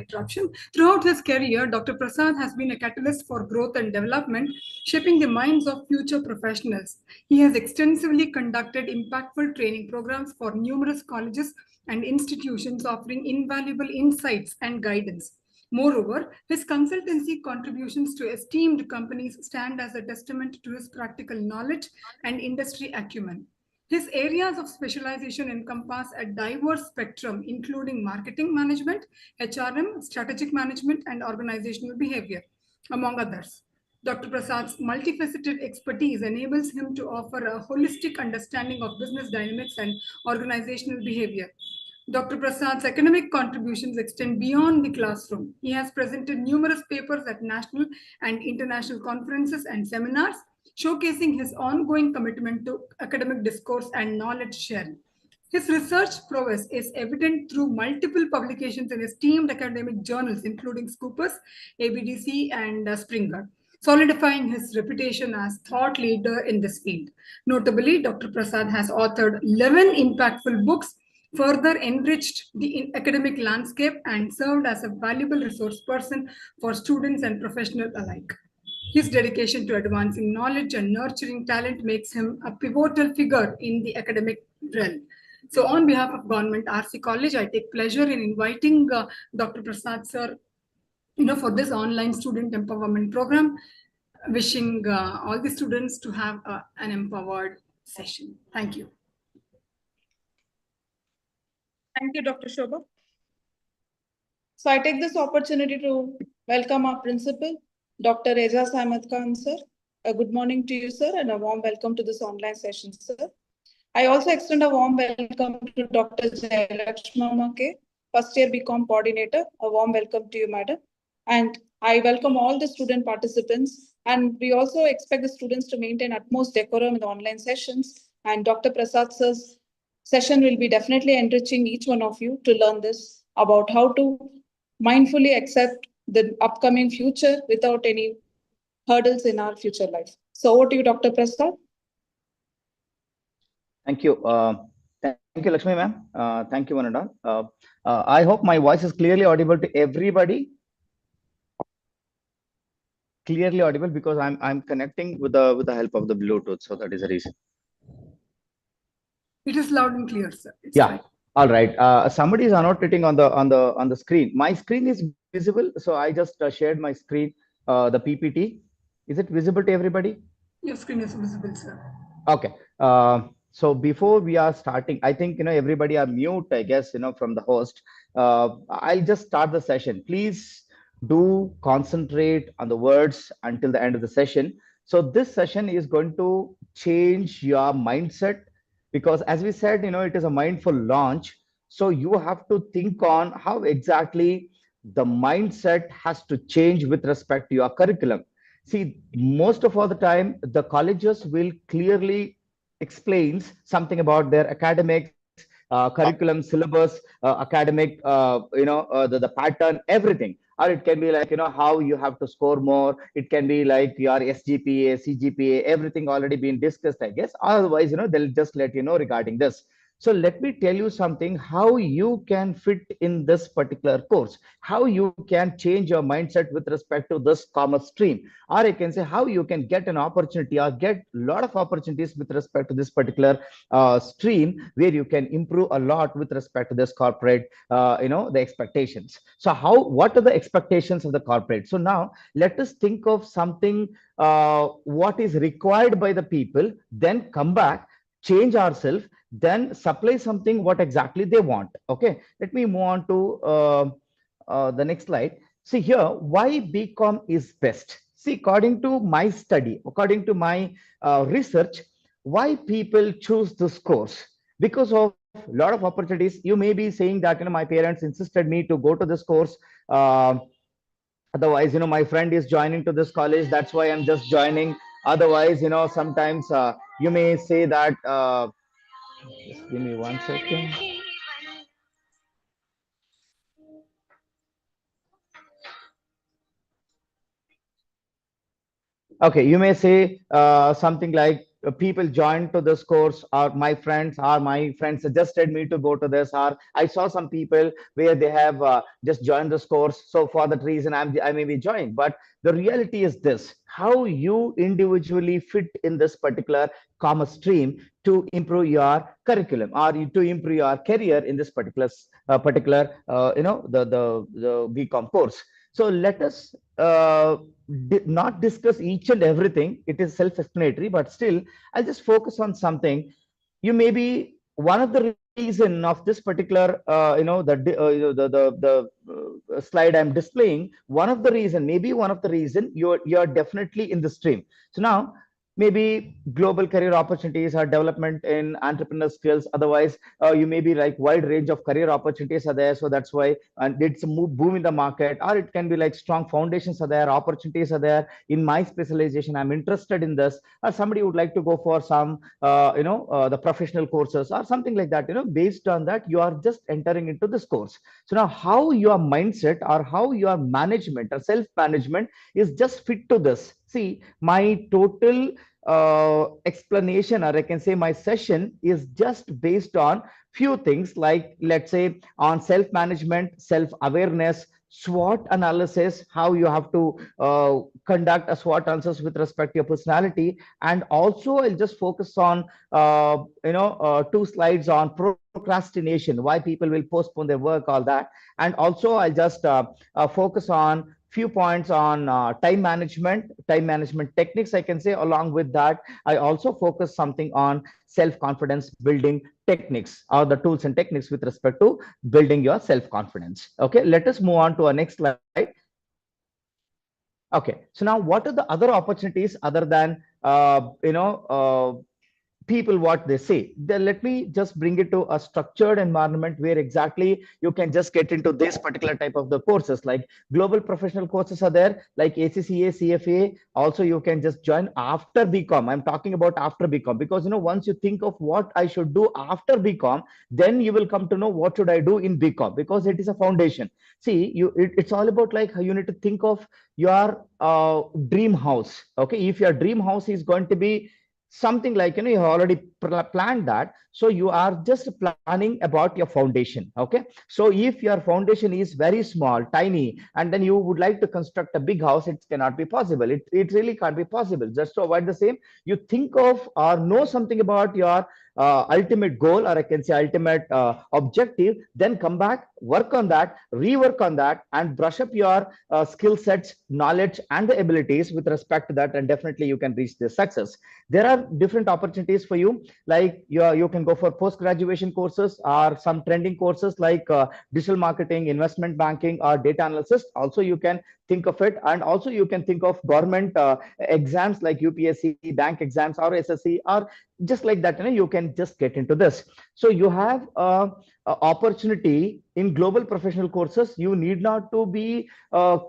interruption. Throughout his career, Dr. Prasad has been a catalyst for growth and development, shaping the minds of future professionals. He has extensively conducted impactful training programs for numerous colleges and institutions, offering invaluable insights and guidance. Moreover, his consultancy contributions to esteemed companies stand as a testament to his practical knowledge and industry acumen. His areas of specialization encompass a diverse spectrum, including marketing management, HRM, strategic management, and organizational behavior, among others. Dr. Prasad's multifaceted expertise enables him to offer a holistic understanding of business dynamics and organizational behavior. Dr. Prasad's academic contributions extend beyond the classroom. He has presented numerous papers at national and international conferences and seminars, showcasing his ongoing commitment to academic discourse and knowledge sharing. His research prowess is evident through multiple publications in esteemed academic journals, including Scopus, ABDC, and Springer, solidifying his reputation as thought leader in this field. Notably, Dr. Prasad has authored 11 impactful books, further enriched the academic landscape, and served as a valuable resource person for students and professionals alike. His dedication to advancing knowledge and nurturing talent makes him a pivotal figure in the academic realm. So, on behalf of Government RC College, I take pleasure in inviting Dr. Prasad sir, for this online student empowerment program. Wishing all the students to have an empowered session. Thank you. Thank you, Dr. Shobha. So I take this opportunity to welcome our principal, Dr. Aijaz Ahmed Khan, sir. A good morning to you, sir, and a warm welcome to this online session, sir. I also extend a warm welcome to Dr. Jayalakshma K, first year BCom coordinator. A warm welcome to you, madam. And I welcome all the student participants. And we also expect the students to maintain utmost decorum in the online sessions. And Dr. Prasad sir's session will be definitely enriching each one of you to learn this about how to mindfully accept the upcoming future without any hurdles in our future life. So over to you, Dr. Prasad. Thank you. Thank you, Lakshmi ma'am. Thank you, one and all. I hope my voice is clearly audible to everybody. Clearly audible because I'm connecting with the help of the Bluetooth, so that is the reason. It is loud and clear, sir. It's yeah. fine. All right. Somebody is annotating on the screen. My screen is visible, so I just shared my screen, the PPT. Is it visible to everybody? Your screen is visible, sir. Okay. So before we are starting, I think everybody are mute, I guess, from the host. I'll just start the session. Please do concentrate on the words until the end of the session. So this session is going to change your mindset, because as we said, it is a mindful launch. So you have to think on how exactly the mindset has to change with respect to your curriculum. See, most of all the time, the colleges will clearly explains something about their academics, curriculum, syllabus, academic, the pattern, everything. Or it can be like, how you have to score more. It can be like your SGPA, CGPA, everything already been discussed, I guess. Otherwise, they'll just let you know regarding this. So let me tell you something, how you can fit in this particular course, how you can change your mindset with respect to this commerce stream, or I can say how you can get an opportunity or get a lot of opportunities with respect to this particular stream, where you can improve a lot with respect to this corporate, the expectations. So what are the expectations of the corporate? So now let us think of something, what is required by the people, then come back, change ourselves, then supply something what exactly they want. Okay, let me move on to the next slide. See here, why BCom is best. See, according to my study, according to my research, why people choose this course? Because of a lot of opportunities. You may be saying that my parents insisted me to go to this course. Otherwise, my friend is joining to this college, that's why I'm just joining. Otherwise, sometimes you may say that just give me 1 second. Okay, you may say something like, people joined to this course, or my friends suggested me to go to this, or I saw some people where they have just joined this course, so for that reason I may be joined. But the reality is this: how you individually fit in this particular commerce stream to improve your curriculum, or to improve your career in this the BCom course. So let us not discuss each and everything. It is self-explanatory, but still I'll just focus on something. You may be one of the reason of this particular slide I'm displaying. One of the reason you're definitely in the stream. So now maybe global career opportunities or development in entrepreneur skills. Otherwise, you may be like wide range of career opportunities are there. So that's why, and it's a boom in the market, or it can be like strong foundations are there, opportunities are there. In my specialization, I'm interested in this, or somebody would like to go for some, the professional courses or something like that. Based on that, you are just entering into this course. So now how your mindset or how your management or self-management is just fit to this. See, my total explanation, or I can say my session, is just based on few things, like let's say on self-management, self-awareness, SWOT analysis, how you have to conduct a SWOT analysis with respect to your personality. And also I'll just focus on 2 slides on procrastination, why people will postpone their work, all that. And also I'll just focus on few points on time management techniques, I can say. Along with that, I also focus something on self-confidence building techniques, or the tools and techniques with respect to building your self-confidence. Okay, let us move on to our next slide. Okay, so now what are the other opportunities other than people what they say? Then let me just bring it to a structured environment where exactly you can just get into this particular type of the courses. Like global professional courses are there, like ACCA, CFA. Also you can just join after BCom. I'm talking about after BCom, because once you think of what I should do after BCom, then you will come to know what should I do in BCom, because it is a foundation. See, it's all about like how you need to think of your dream house. Okay, if your dream house is going to be something like, you have already planned that, so you are just planning about your foundation. Okay, so if your foundation is very small, tiny, and then you would like to construct a big house, it cannot be possible. It really can't be possible. Just to avoid the same, you think of or know something about your ultimate goal, or I can say ultimate objective, then come back, work on that, rework on that, and brush up your skill sets, knowledge, and the abilities with respect to that, and definitely you can reach the success. There are different opportunities for you, like you can go for post-graduation courses or some trending courses like digital marketing, investment banking, or data analysis. Also you can think of it. And also you can think of government exams like UPSC, bank exams, or SSC, or just like that. You can just get into this. So you have a opportunity in global professional courses. You need not to be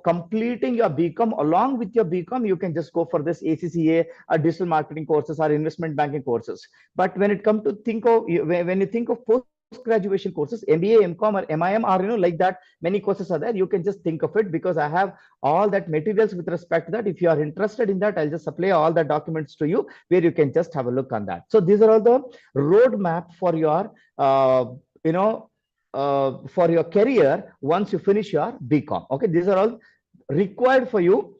completing your BCom. Along with your BCom, you can just go for this ACCA or digital marketing courses or investment banking courses. But when it comes to when you think of post-graduation courses, MBA, MCom, or MIM, or like that, many courses are there. You can just think of it, because I have all that materials with respect to that. If you are interested in that, I'll just supply all the documents to you, where you can just have a look on that. So these are all the roadmap for your for your career once you finish your BCom. Okay, these are all required for you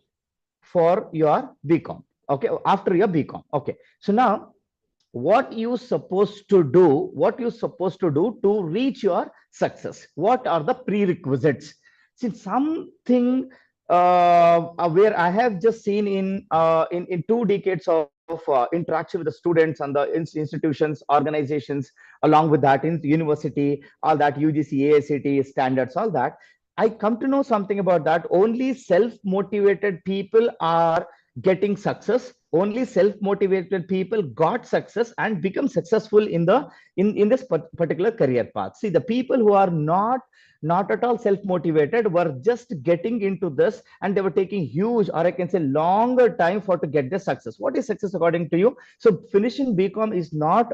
for your BCom. Okay, after your BCom. Okay, so now what you supposed to do to reach your success? What are the prerequisites? Since something where I have just seen in 2 decades of interaction with the students and the institutions, organizations, along with that in the university, all that UGC, AICTE standards, all that, I come to know something about that. Only self-motivated people are getting success. Only self-motivated people got success and become successful in this particular career path. See, the people who are not at all self-motivated were just getting into this, and they were taking huge, or I can say longer time to get the success. What is success according to you? So finishing BCom is not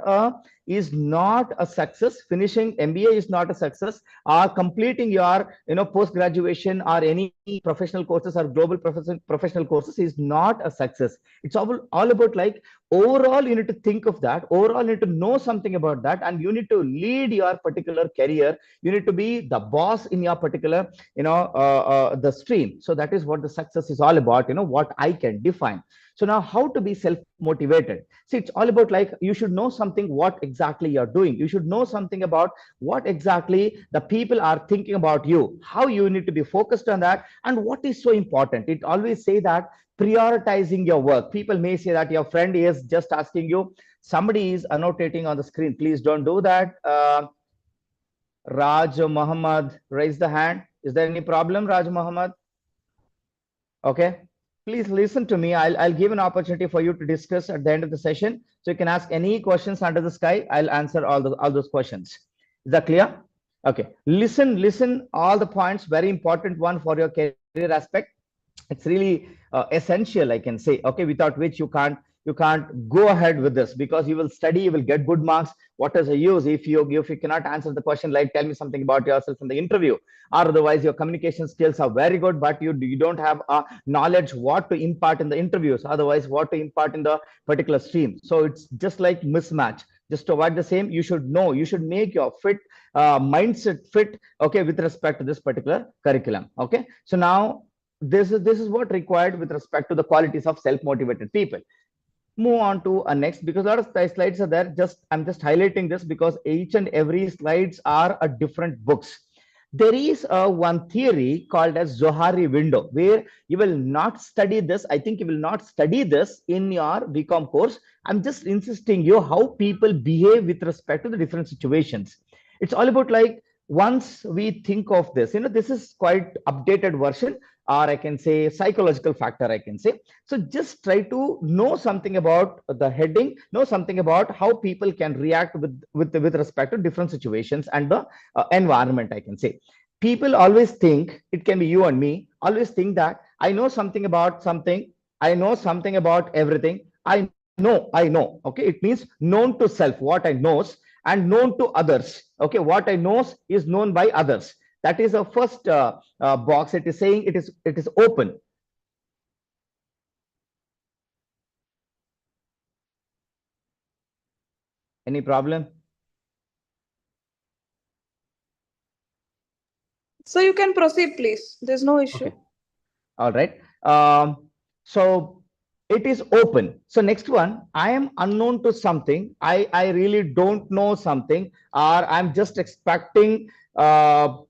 a success. Finishing MBA is not a success. Or completing your post-graduation or any professional courses or global professional courses is not a success. It's all about like overall you need to think of that, overall you need to know something about that, and you need to lead your particular career. You need to be the boss in your particular, the stream. So that is what the success is all about, what I can define. So now, how to be self motivated? See, it's all about, like, you should know something what exactly you're doing. You should know something about what exactly the people are thinking about you, how you need to be focused on that, and what is so important. It always say that prioritizing your work. People may say that your friend is just asking you, somebody is annotating on the screen. Please don't do that. Raj Muhammad, raise the hand. Is there any problem, Raj Muhammad? Okay. Please listen to me. I'll give an opportunity for you to discuss at the end of the session. So you can ask any questions under the sky. I'll answer all those questions. Is that clear? Okay. Listen, all the points, very important one for your career aspect. It's really essential, I can say, okay, without which you can't go ahead with this, because you will study, you will get good marks. What is the use if you cannot answer the question like, tell me something about yourself in the interview, or otherwise your communication skills are very good, but you don't have knowledge what to impart in the interviews, otherwise what to impart in the particular stream. So it's just like mismatch. Just to avoid the same, you should know, you should make your mindset fit, okay, with respect to this particular curriculum. Okay, so now this is what required with respect to the qualities of self-motivated people. Move on to a next, because a lot of slides are there. I'm just highlighting this because each and every slides are a different books. There is one theory called as Zohari window, where you will not study this. I think you will not study this in your BCom course. I'm just insisting you how people behave with respect to the different situations. It's all about, like, once we think of this, this is quite updated version, or I can say psychological factor, I can say. So just try to know something about the heading, know something about how people can react with respect to different situations and the environment, I can say. People always think, it can be you and me, always think that I know something about something, I know something about everything, I know. Okay, it means known to self, what I knows, and known to others. Okay, what I knows is known by others. That is the first box. It is saying it is open. Any problem? So you can proceed, please. There's no issue. Okay. All right. So it is open. So next one, I am unknown to something. I really don't know something, or I'm just expecting, or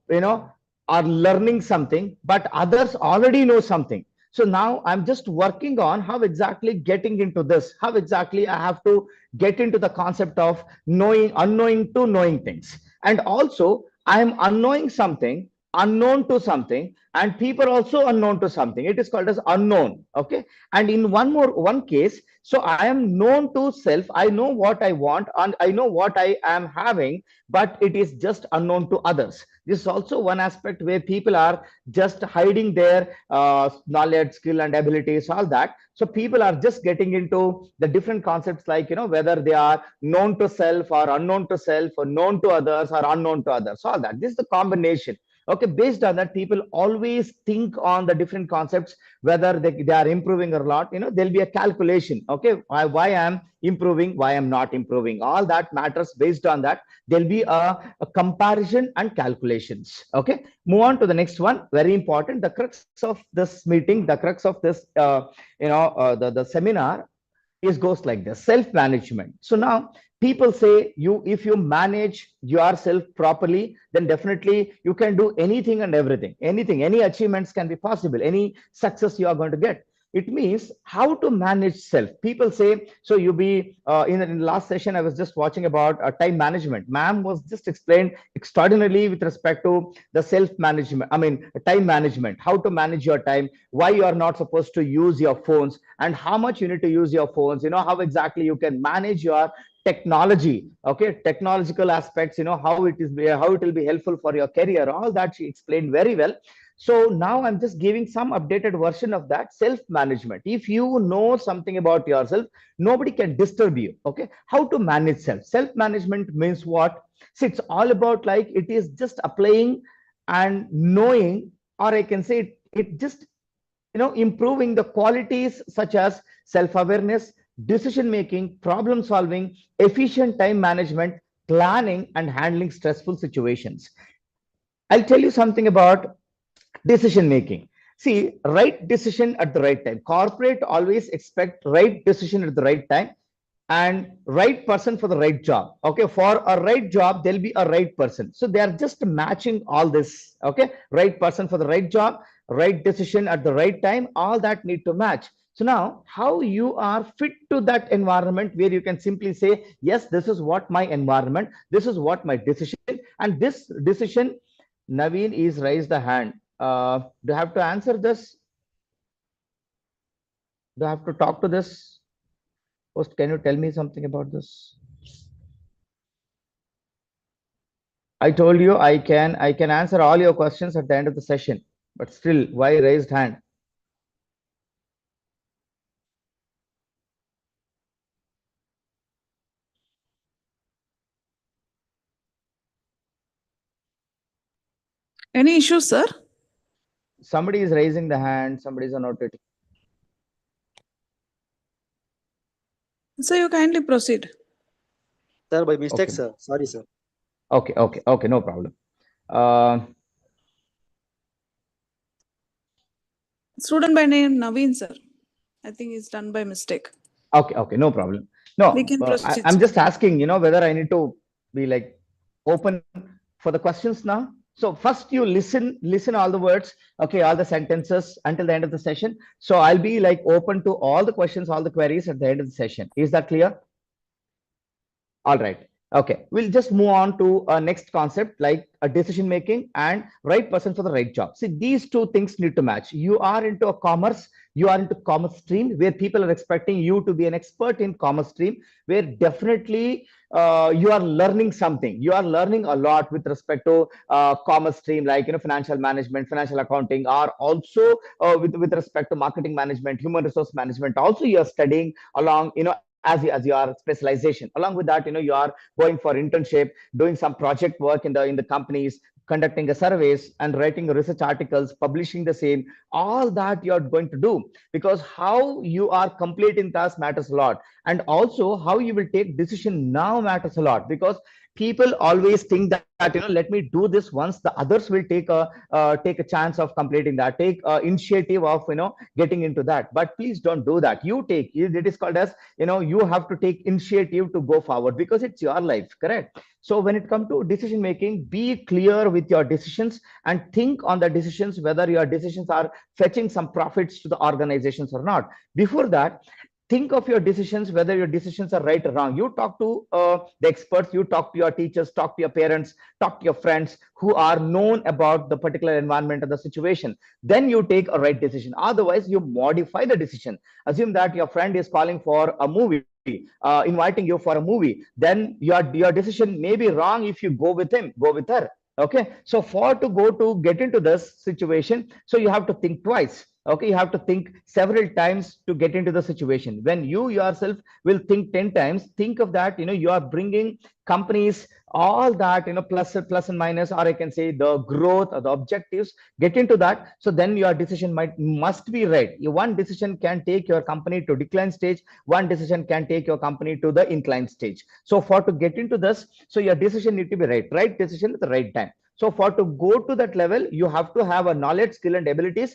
learning something, but others already know something. So now I'm just working on how exactly getting into this, how exactly I have to get into the concept of unknowing to knowing things. And also I'm unknowing something, unknown to something, and people also unknown to something. It is called as unknown. Okay. And in one case, so I am known to self, I know what I want and I know what I am having, but it is just unknown to others. This is also one aspect where people are just hiding their knowledge, skill and abilities, all that. So people are just getting into the different concepts, like, whether they are known to self or unknown to self, or known to others or unknown to others, all that. This is the combination. Okay, based on that, people always think on the different concepts, whether they are improving or not. There'll be a calculation. Okay, why I'm improving, why I'm not improving, all that matters. Based on that, there'll be a comparison and calculations. Okay, move on to the next one. Very important. The crux of this meeting, the crux of this the seminar goes like this: self-management. So now people say, if you manage yourself properly, then definitely you can do anything and everything. Any achievements can be possible, any success you are going to get. It means how to manage self. People say, so you be in the last session I was just watching about time management. Ma'am was just explained extraordinarily with respect to the self management, time management, how to manage your time, why you are not supposed to use your phones, and how much you need to use your phones, how exactly you can manage your technology. Okay, technological aspects, how it will be helpful for your career. All that she explained very well. So now I'm just giving some updated version of that self-management. If you know something about yourself, nobody can disturb you. Okay, how to manage self. Self-management means what? See, it's all about, like, it is just applying and knowing, or I can say it just improving the qualities such as self-awareness, decision making, problem solving, efficient time management, planning, and handling stressful situations. I'll tell you something about decision making. See, right decision at the right time. Corporate always expect right decision at the right time and right person for the right job. Okay, for a right job, there'll be a right person. So they are just matching all this. Okay, right person for the right job, right decision at the right time, all that need to match. So now, how you are fit to that environment where you can simply say, yes, this is what my environment, this is what my decision, and this decision. Naveen is raised the hand. Do I have to answer this? Do I have to talk to this? Host, can you tell me something about this? I told you I can answer all your questions at the end of the session, but still, why raised hand? Any issues, sir? Somebody is raising the hand, somebody is not. So you kindly proceed. Sir, by mistake, Okay. sir. Sorry, sir. Okay, no problem. Uh, Student by name Naveen, sir. I think it's done by mistake. okay, no problem. No, We can proceed, I'm sir. just asking, whether I need to be like open for the questions now. So first you listen all the words, okay, all the sentences until the end of the session. So I'll be like open to all the questions, all the queries at the end of the session. Is that clear? All right. Okay. We'll just move on to a next concept like a decision making and right person for the right job. See, these two things need to match. You are into a commerce, you are into commerce stream where people are expecting you to be an expert in commerce stream, where definitely you are learning something. You are learning a lot with respect to commerce stream, like financial management, financial accounting, or also with respect to marketing management, human resource management. Also, you are studying along, as your specialization. Along with that, you are going for internship, doing some project work in the companies, conducting a surveys and writing research articles, publishing the same. All that you are going to do, because how you are completing task matters a lot, and also how you will take decision now matters a lot, because people always think that let me do this once, the others will take a chance of completing that, take initiative of getting into that. But please don't do that. You take it is called as you have to take initiative to go forward, because it's your life, correct? So when it comes to decision making, be clear with your decisions and think on the decisions whether your decisions are fetching some profits to the organizations or not. Before that, think of your decisions, whether your decisions are right or wrong. You talk to the experts, you talk to your teachers, talk to your parents, talk to your friends who are known about the particular environment or the situation. Then you take a right decision. Otherwise, you modify the decision. Assume that your friend is calling for a movie, inviting you for a movie. Then your decision may be wrong. If you go with him, go with her. Okay, so for to get into this situation, so you have to think twice. Okay, you have to think several times to get into the situation. When you yourself will think 10 times, think of that, you are bringing companies, all that, plus and minus, or I can say the growth or the objectives, get into that. So then your decision must be right. One decision can take your company to decline stage, one decision can take your company to the incline stage. So for to get into this, so your decision need to be right decision at the right time. So for to go to that level, you have to have a knowledge, skill, and abilities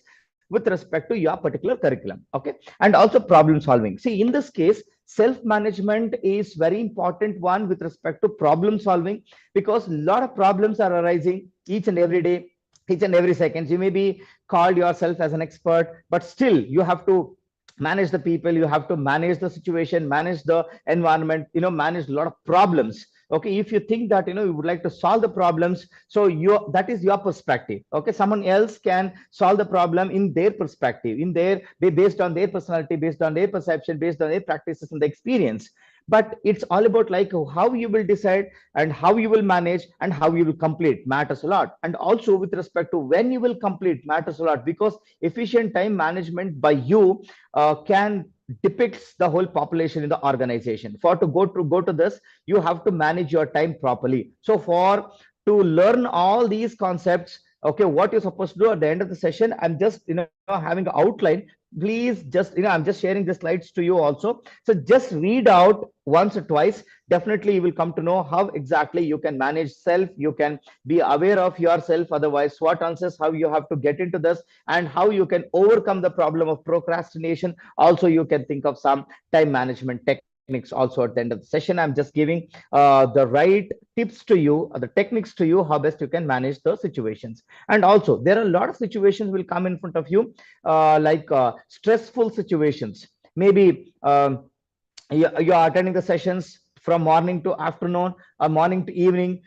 with respect to your particular curriculum. Okay, and also problem solving. See, in this case, self management is very important one with respect to problem solving, because a lot of problems are arising each and every day, each and every second. You may be called yourself as an expert, but still you have to manage the people, you have to manage the situation, manage the environment, manage a lot of problems. Okay, if you think that you would like to solve the problems, so that is your perspective. Okay, someone else can solve the problem in their perspective, based on their personality, based on their perception, based on their practices and the experience. But it's all about like how you will decide and how you will manage and how you will complete matters a lot. And also with respect to when you will complete matters a lot, because efficient time management by you can depicts the whole population in the organization. For to go to this, you have to manage your time properly. So for to learn all these concepts, okay, what you're supposed to do at the end of the session, I'm just having an outline please just, I'm just sharing the slides to you also. So just read out once or twice. Definitely you will come to know how exactly you can manage self. You can be aware of yourself. Otherwise, SWOT answers, how you have to get into this and how you can overcome the problem of procrastination. Also, you can think of some time management techniques also at the end of the session. I'm just giving the right tips to you, the techniques to you, how best you can manage those situations. And also, there are a lot of situations will come in front of you, like stressful situations. Maybe you are attending the sessions from morning to afternoon or morning to evening.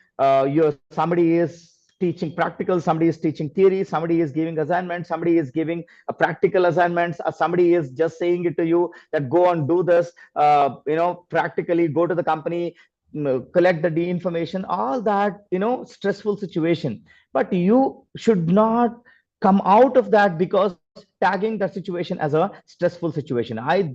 Somebody is teaching practical, somebody is teaching theory, somebody is giving assignments, somebody is giving a practical assignments, or somebody is just saying it to you that go and do this, practically go to the company, collect the information, all that, stressful situation. But you should not come out of that because tagging that situation as a stressful situation. I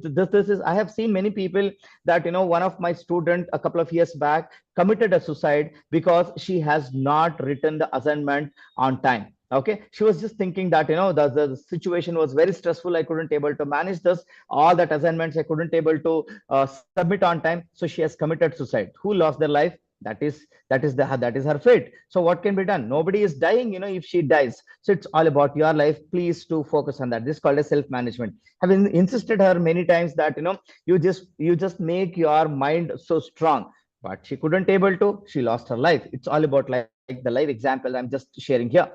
have seen many people that, one of my student a couple of years back committed a suicide because she has not written the assignment on time. Okay, she was just thinking that, the situation was very stressful, I couldn't able to manage this, all that assignments I couldn't able to submit on time, so she has committed suicide. Who lost their life? That is her fate. So what can be done? Nobody is dying, if she dies. So it's all about your life. Please to focus on that. This is called as self-management. Having insisted her many times that, you just make your mind so strong, but she couldn't able to. She lost her life. It's all about like the live example I'm just sharing here.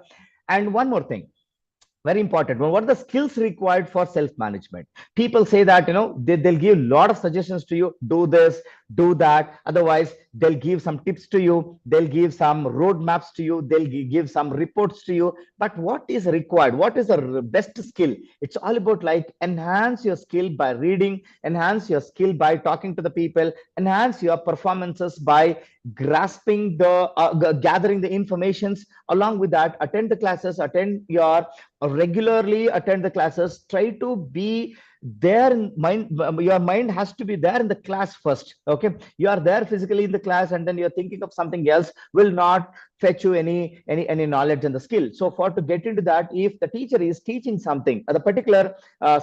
And one more thing, very important one, what are the skills required for self-management? People say that, they'll give a lot of suggestions to you, do this, do that. Otherwise, they'll give some tips to you, they'll give some roadmaps to you, they'll give some reports to you. But what is required? What is the best skill? It's all about like enhance your skill by reading, enhance your skill by talking to the people, enhance your performances by grasping gathering the informations. Along with that, attend the classes, regularly attend the classes. Try to be there in mind. Your mind has to be there in the class first. Okay, you are there physically in the class and then you're thinking of something else, will not fetch you any knowledge and the skill. So for to get into that, if the teacher is teaching something at a particular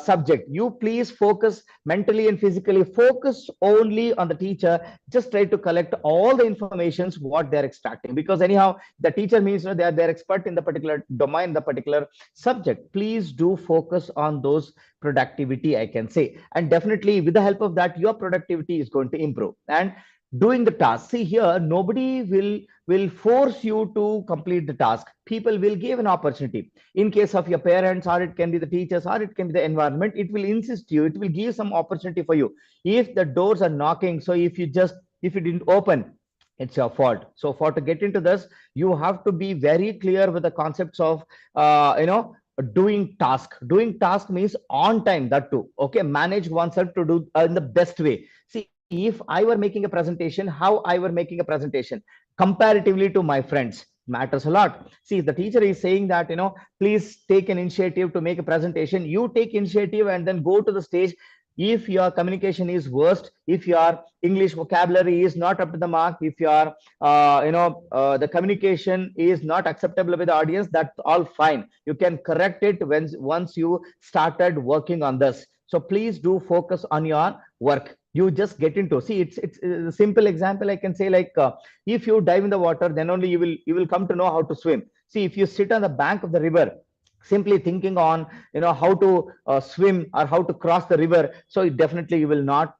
subject, you please focus mentally and physically, focus only on the teacher. Just try to collect all the informations what they're extracting, because anyhow the teacher means, they're expert in the particular domain, the particular subject. Please do focus on those productivity, I can say. And definitely with the help of that, your productivity is going to improve. And doing the task, see here, nobody will force you to complete the task. People will give an opportunity. In case of your parents, or it can be the teachers, or it can be the environment, it will insist you, it will give some opportunity for you. If the doors are knocking, so if you didn't open, it's your fault. So for to get into this, you have to be very clear with the concepts of doing task means on time, that too. Okay, manage oneself to do in the best way. See, if I were making a presentation, how I were making a presentation comparatively to my friends matters a lot. See, if the teacher is saying that, please take an initiative to make a presentation, you take initiative and then go to the stage. If your communication is worst, if your English vocabulary is not up to the mark, if your the communication is not acceptable with the audience, that's all fine. You can correct it once you started working on this. So please do focus on your work. You just get into, see, it's a simple example I can say, like if you dive in the water, then only you will come to know how to swim. See, if you sit on the bank of the river simply thinking on how to swim or how to cross the river, so definitely you will not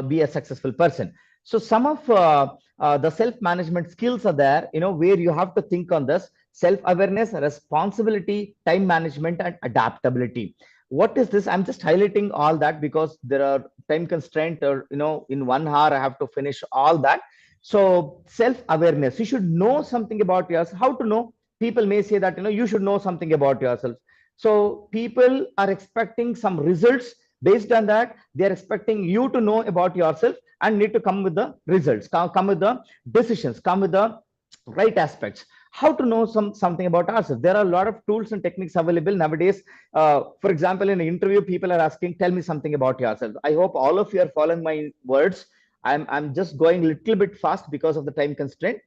be a successful person. So some of the self-management skills are there, where you have to think on this: self-awareness, responsibility, time management, and adaptability. What is this? I'm just highlighting all that because there are time constraint, or in 1 hour I have to finish all that. So self-awareness, you should know something about yourself. How to know? People may say that you should know something about yourself. So people are expecting some results. Based on that, they are expecting you to know about yourself and need to come with the results, come with the decisions, come with the right aspects. How to know something about ourselves? There are a lot of tools and techniques available nowadays. For example, in an interview, people are asking, tell me something about yourself. I hope all of you are following my words. I'm just going a little bit fast because of the time constraint.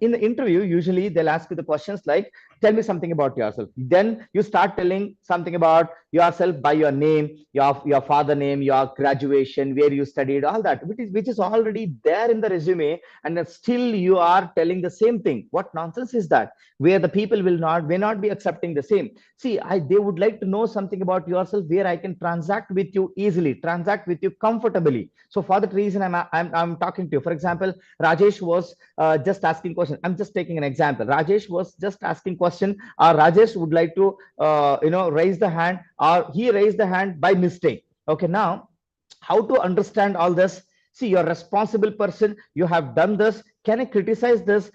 In the interview, usually they'll ask you the questions like, Tell me something about yourself. Then you start telling something about yourself by your name, your father name, your graduation, where you studied, all that, which is already there in the resume, and then still you are telling the same thing. What nonsense is that? Where the people may not be accepting the same. See, they would like to know something about yourself where I can transact with you easily, transact with you comfortably. So for that reason, I'm talking to you. For example, Rajesh was just asking question. I'm just taking an example. Rajesh was just asking question, or Rajesh would like to raise the hand, or he raised the hand by mistake. Okay, now how to understand all this? See, you're a responsible person, you have done this. Can I criticize this,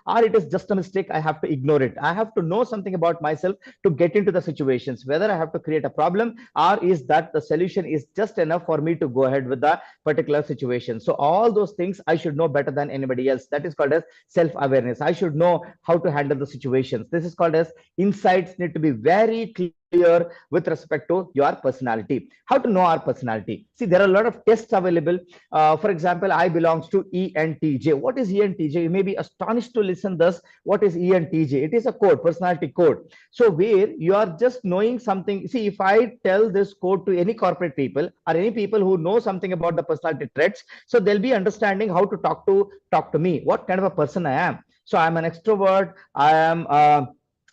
or it is just a mistake? I have to ignore it. I have to know something about myself to get into the situations, whether I have to create a problem, or is that the solution is just enough for me to go ahead with the particular situation. So all those things I should know better than anybody else. That is called as self-awareness. I should know how to handle the situations. This is called as insights need to be very clear with respect to your personality. How to know our personality? See, there are a lot of tests available. For example, I belongs to ENTJ. What is ENTJ? You may be astonished to listen this. What is ENTJ? It is a code, personality code. So where you are just knowing something. See, if I tell this code to any corporate people or any people who know something about the personality traits, so they'll be understanding how to talk to me, what kind of a person I am. So I'm an extrovert. I am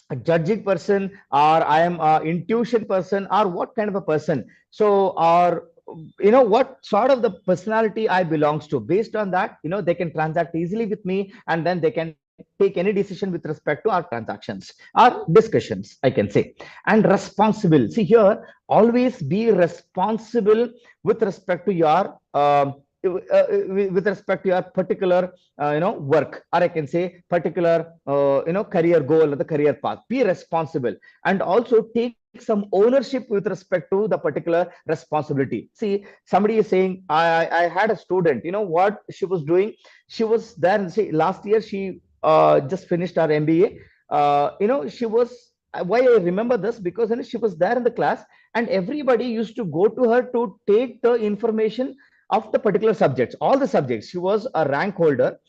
a judging person, or I am a intuition person, or what kind of a person. So, or what sort of the personality I belongs to. Based on that, they can transact easily with me, and then they can take any decision with respect to our transactions, our discussions, I can say. And responsible. See here, always be responsible with respect to your with respect to your particular work, or I can say particular career goal or the career path. Be responsible, and also take some ownership with respect to the particular responsibility. See, somebody is saying, I had a student, what she was doing. She was there. See, last year she just finished her MBA. She was, why I remember this, because she was there in the class, and everybody used to go to her to take the information of the particular subjects, all the subjects. She was a rank holder.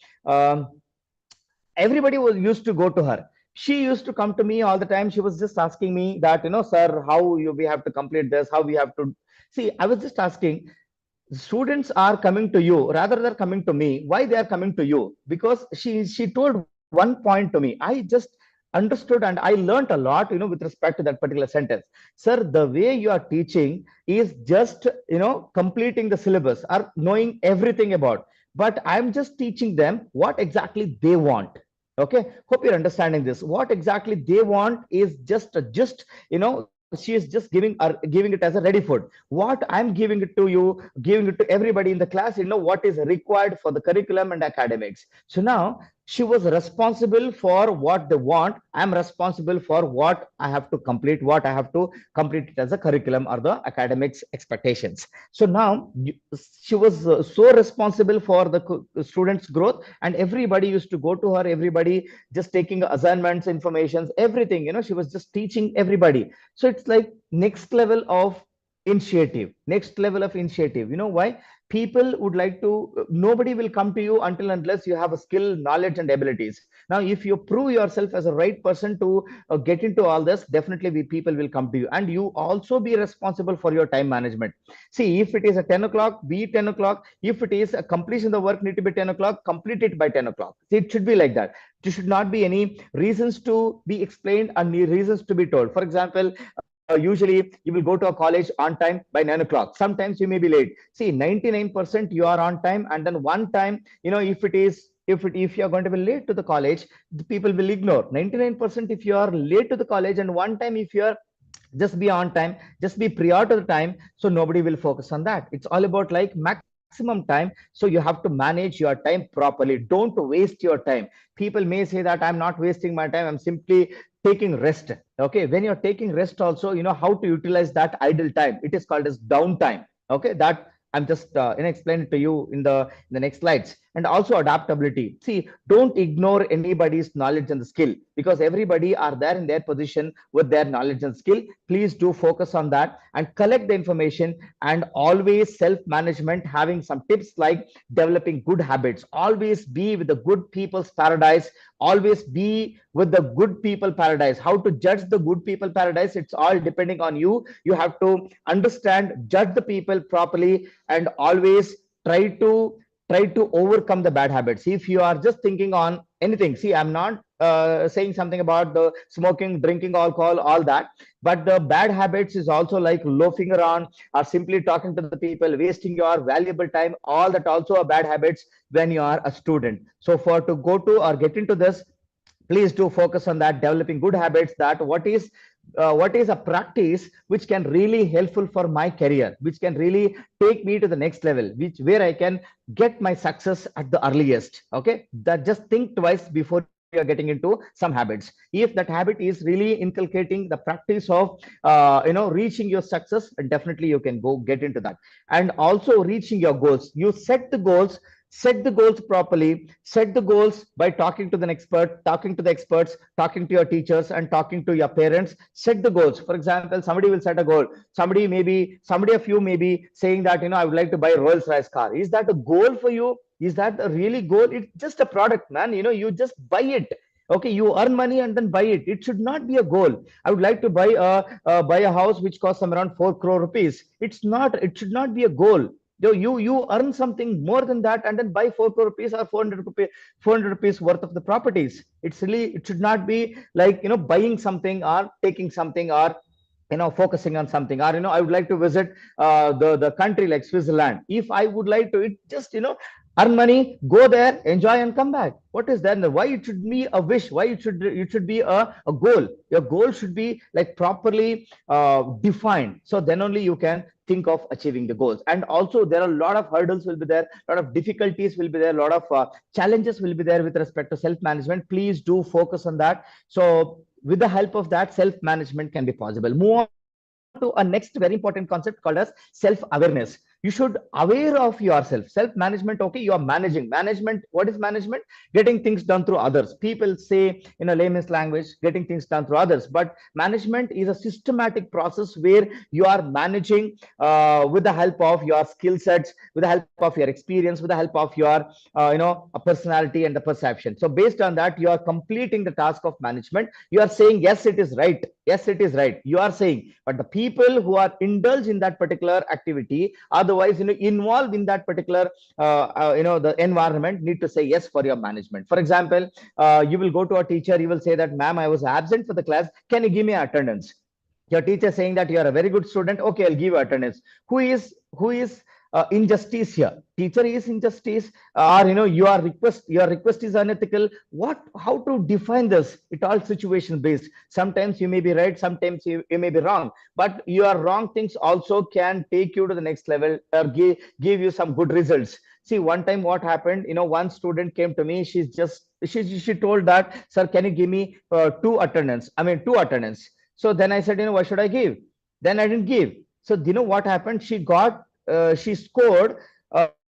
Everybody was used to go to her. She used to come to me all the time. She was just asking me that, sir, how we have to complete this, how we have to. See, I was just asking, students are coming to you, rather they're coming to me. Why they are coming to you? Because she told one point to me. I just understood, and I learned a lot, with respect to that particular sentence. Sir, the way you are teaching is just, completing the syllabus or knowing everything about, but I'm just teaching them what exactly they want. Okay, hope you're understanding this. What exactly they want is just she is just giving it as a ready food. What I'm giving it to you, giving it to everybody in the class, what is required for the curriculum and academics. So now she was responsible for what they want. I'm responsible for what I have to complete, what I have to complete it as a curriculum or the academics expectations. So now she was so responsible for the students' growth, and everybody used to go to her, everybody just taking assignments, informations, everything, she was just teaching everybody. So it's like next level of initiative. Why? People would like to, nobody will come to you until unless you have a skill, knowledge, and abilities. Now, if you prove yourself as a right person to get into all this, definitely people will come to you. And you also be responsible for your time management. See, if it is at 10 o'clock, be 10 o'clock. If it is a completion, the work need to be 10 o'clock, complete it by 10 o'clock. See, it should be like that. There should not be any reasons to be explained and reasons to be told. For example, usually you will go to a college on time by 9 o'clock. Sometimes you may be late. See, 99% you are on time, and then one time, if you are going to be late to the college, the people will ignore. 99% if you are late to the college, and one time if you are just be on time, just be prior to the time, so nobody will focus on that. It's all about like maximum time. So you have to manage your time properly. Don't waste your time. People may say that I'm not wasting my time, I'm simply taking rest. Okay, when you're taking rest also, how to utilize that idle time. It is called as downtime. Okay, that I'm just explaining to you in the next slides. and also adaptability. See, don't ignore anybody's knowledge and skill, because everybody are there in their position with their knowledge and skill. Please do focus on that and collect the information, and always self-management, having some tips like developing good habits. Always be with the good people's paradise. Always be with the good people paradise. How to judge the good people paradise? It's all depending on you. You have to understand, judge the people properly, and always try to overcome the bad habits. If you are just thinking on anything, see, I'm not saying something about the smoking, drinking alcohol, all that, but the bad habits is also like loafing around or simply talking to the people, wasting your valuable time. All that also are bad habits when you are a student. So for to go to or get into this, please do focus on that, developing good habits. That what is a practice which can really helpful for my career, which can really take me to the next level, which where I can get my success at the earliest. Okay, that just think twice before you're getting into some habits. If that habit is really inculcating the practice of reaching your success, definitely you can go get into that. And also reaching your goals, you set the goals properly. Set the goals by talking to the expert, talking to the experts, talking to your teachers, and talking to your parents. Set the goals. For example, somebody will set a goal. Somebody of you may be saying that, I would like to buy a Rolls Royce car. Is that a goal for you? Is that a really goal? It's just a product, man. You just buy it. Okay, you earn money and then buy it. It should not be a goal. I would like to buy a house which costs some around 4 crore rupees. It should not be a goal. You earn something more than that and then buy 4 crore rupees or 400 rupees worth of the properties. It should not be like buying something or taking something, or focusing on something. Or I would like to visit the country like Switzerland. If I would like to, it just earn money, go there, enjoy, and come back. What is that? Why it should be a wish? Why it should be a goal? Your goal should be like properly defined. So then only you can think of achieving the goals. And also there are a lot of hurdles will be there, a lot of difficulties will be there, a lot of challenges will be there with respect to self-management. Please do focus on that. So with the help of that, self-management can be possible. Move on to a next very important concept called as self-awareness. You should aware of yourself. Self-management, okay, you are managing. Management, what is management? Getting things done through others. People say in a layman's language, getting things done through others. But management is a systematic process where you are managing with the help of your skill sets, with the help of your experience, with the help of your a personality and the perception. So based on that, you are completing the task of management. You are saying, yes, it is right. Yes, it is right. You are saying, but the people who are indulged in that particular activity, otherwise involved in that particular the environment, need to say yes for your management. For example, you will go to a teacher, you will say that, ma'am, I was absent for the class, can you give me attendance? Your teacher saying that you are a very good student, okay, I'll give you attendance. Who is injustice here? Teacher is injustice, or your request is unethical? How to define this? It all situation based. Sometimes you may be right, sometimes you may be wrong, but your wrong things also can take you to the next level or give you some good results. See, one time what happened, one student came to me. She told that, sir, can you give me two attendance? So then I said, what should I give? Then I didn't give. So what happened? She scored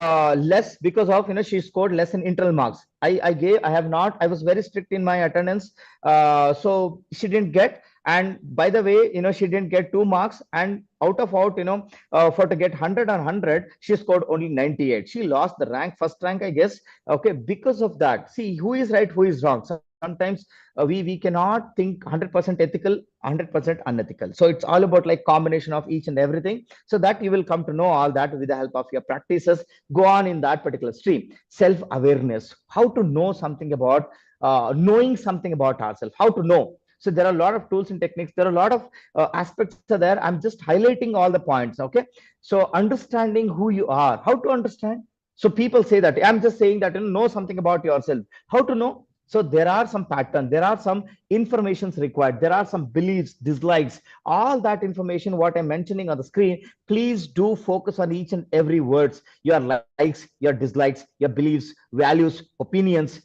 less because of she scored less in internal marks. I was very strict in my attendance, so she didn't get. And by the way, she didn't get 2 marks, and out for to get 100 on 100, she scored only 98. She lost the rank, first rank, I guess. Okay, because of that. See, who is right, who is wrong? Sometimes we cannot think 100% ethical, 100% unethical. So it's all about like combination of each and everything, so that you will come to know all that with the help of your practices. Go on in that particular stream. Self-awareness, how to know something about knowing something about ourselves, how to know. So there are a lot of tools and techniques. There are a lot of aspects are there. I'm just highlighting all the points. Okay. So understanding who you are, how to understand. So people say that, I'm just saying that, know something about yourself. How to know? So there are some patterns, there are some informations required, there are some beliefs, dislikes, all that information, what I'm mentioning on the screen. Please do focus on each and every words, your likes, your dislikes, your beliefs, values, opinions.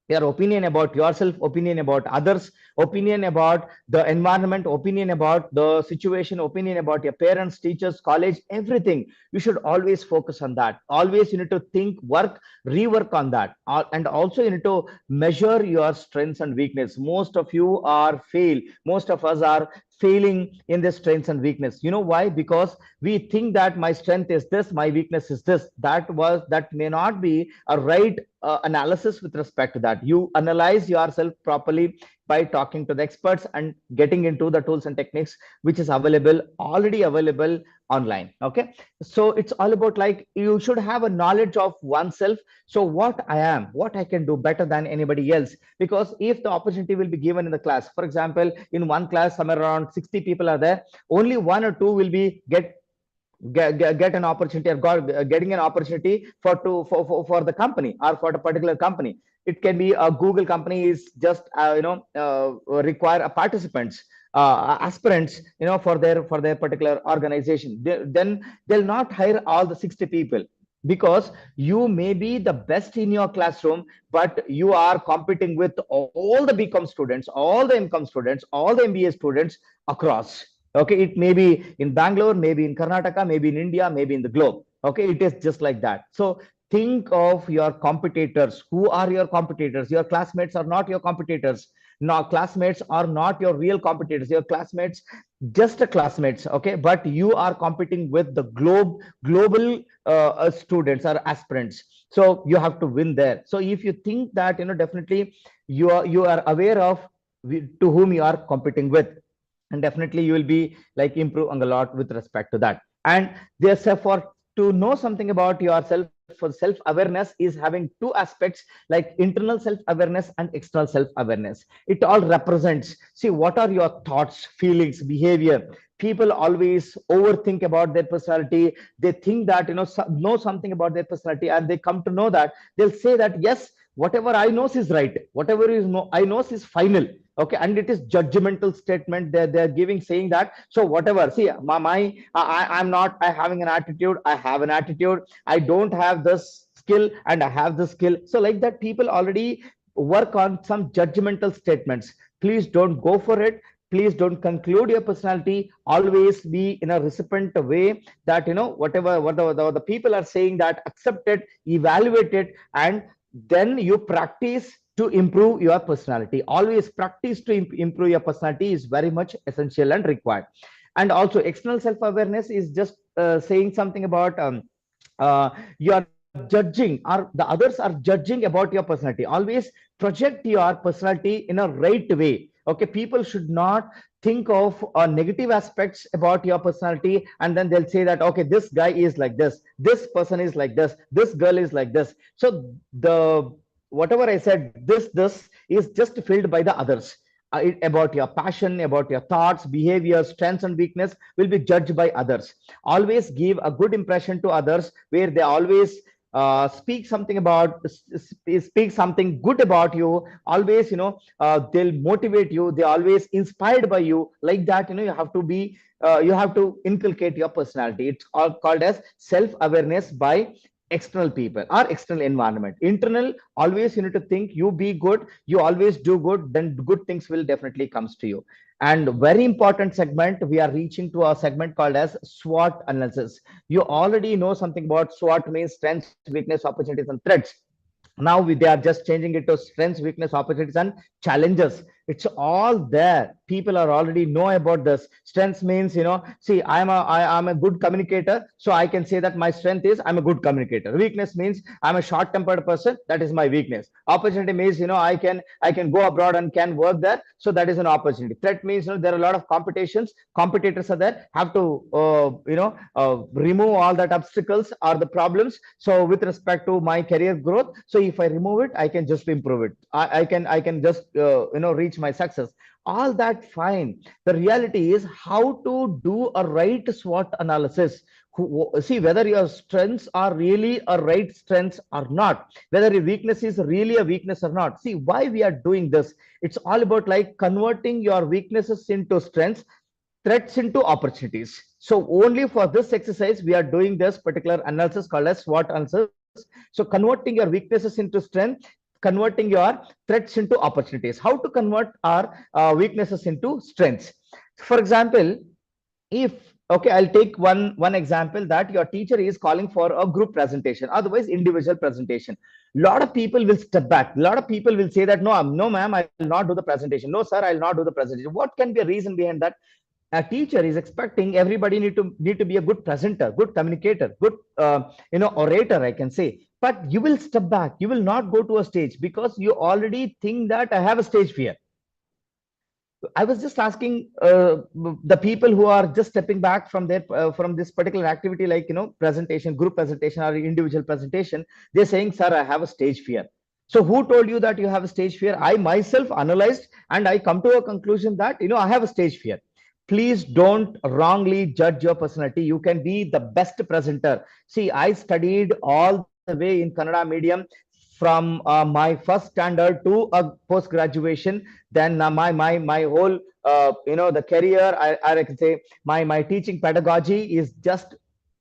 Your opinion about yourself, opinion about others, opinion about the environment, opinion about the situation, opinion about your parents, teachers, college, everything. You should always focus on that. Always you need to think, work, rework on that. And also you need to measure your strengths and weakness. Most of you are fail. Most of us are failing in the strengths and weakness. You know why? Because we think that my strength is this, my weakness is this. That may not be a right analysis with respect to that. You analyze yourself properly by talking to the experts and getting into the tools and techniques which is already available online. Okay, so it's all about like you should have a knowledge of oneself. So what I am, what I can do better than anybody else. Because if the opportunity will be given in the class, for example, in one class somewhere around 60 people are there, only one or two will be get an opportunity, or getting an opportunity for the company or for a particular company. It can be a Google company is just require a participants, aspirants, for their particular organization. Then they'll not hire all the 60 people, because you may be the best in your classroom, but you are competing with all the BCom students, all the MCom students, all the MBA students across. Okay, it may be in Bangalore, maybe in Karnataka, maybe in India, maybe in the globe. Okay, it is just like that. So think of your competitors. Who are your competitors? Your classmates are not your competitors. No, classmates are not your real competitors. Your classmates, just a classmates. Okay, but you are competing with the global students or aspirants. So you have to win there. So if you think that, definitely you are aware of to whom you are competing with, and definitely you will be like improving a lot with respect to that. And therefore, to know something about yourself, for self-awareness is having two aspects, like internal self-awareness and external self-awareness. It all represents, see, what are your thoughts, feelings, behavior. People always overthink about their personality. They think that know something about their personality, and they come to know that they'll say that yes, whatever I know is right, whatever I know is final. Okay, and it is judgmental statement they're giving, saying that, so whatever, see, I'm not having an attitude, I have an attitude, I don't have this skill and I have this skill. So like that, people already work on some judgmental statements. Please don't go for it. Please don't conclude your personality. Always be in a recipient way, that whatever the people are saying, that accept it, evaluate it, and then you practice to improve your personality. Always practice to improve your personality is very much essential and required. And also external self-awareness is just saying something about you are judging, or the others are judging about your personality. Always project your personality in a right way. Okay, people should not think of negative aspects about your personality, and then they'll say that, okay, this guy is like this person is like this girl is like this. So the whatever I said, this is just filled by the others. About your passion, about your thoughts, behavior, strengths and weakness will be judged by others. Always give a good impression to others, where they always speak something good about you. Always they'll motivate you, they always inspired by you. Like that, you have to be you have to inculcate your personality. It's all called as self-awareness by external people or external environment. Internal, always you need to think, you be good, you always do good, then good things will definitely comes to you. And very important segment, we are reaching to a segment called as SWOT analysis. You already know something about SWOT, means strengths, weakness, opportunities and threats. Now they are just changing it to strengths, weakness, opportunities and challenges. It's all there. People are already know about this. Strengths means, see, I'm a good communicator, so I can say that my strength is I'm a good communicator. Weakness means I'm a short-tempered person, that is my weakness. Opportunity means, I can go abroad and can work there, so that is an opportunity. Threat means, there are a lot of competitions, competitors are there, have to remove all that obstacles or the problems. So with respect to my career growth, so if I remove it, I can just improve it. I can just reach my success. All that fine. The reality is how to do a right SWOT analysis. See whether your strengths are really a right strengths or not, whether your weakness is really a weakness or not. See why we are doing this. It's all about like converting your weaknesses into strengths, threats into opportunities. So only for this exercise we are doing this particular analysis called as SWOT analysis. So converting your weaknesses into strength, converting your threats into opportunities, how to convert our weaknesses into strengths. For example, if okay, I'll take one example, that your teacher is calling for a group presentation, otherwise individual presentation. A lot of people will step back. A lot of people will say that no ma'am, I will not do the presentation. No sir, I'll not do the presentation. What can be a reason behind that? A teacher is expecting everybody need to be a good presenter, good communicator, good orator, I can say. But you will step back, you will not go to a stage because you already think that I have a stage fear. I was just asking the people who are just stepping back from their from this particular activity, like presentation, group presentation, or individual presentation. They're saying, "Sir, I have a stage fear." So, who told you that you have a stage fear? I myself analyzed, and I come to a conclusion that I have a stage fear. Please don't wrongly judge your personality. You can be the best presenter. See, I studied all the way in Kannada medium from my first standard to a post graduation. Then my whole the career, I can say my teaching pedagogy is just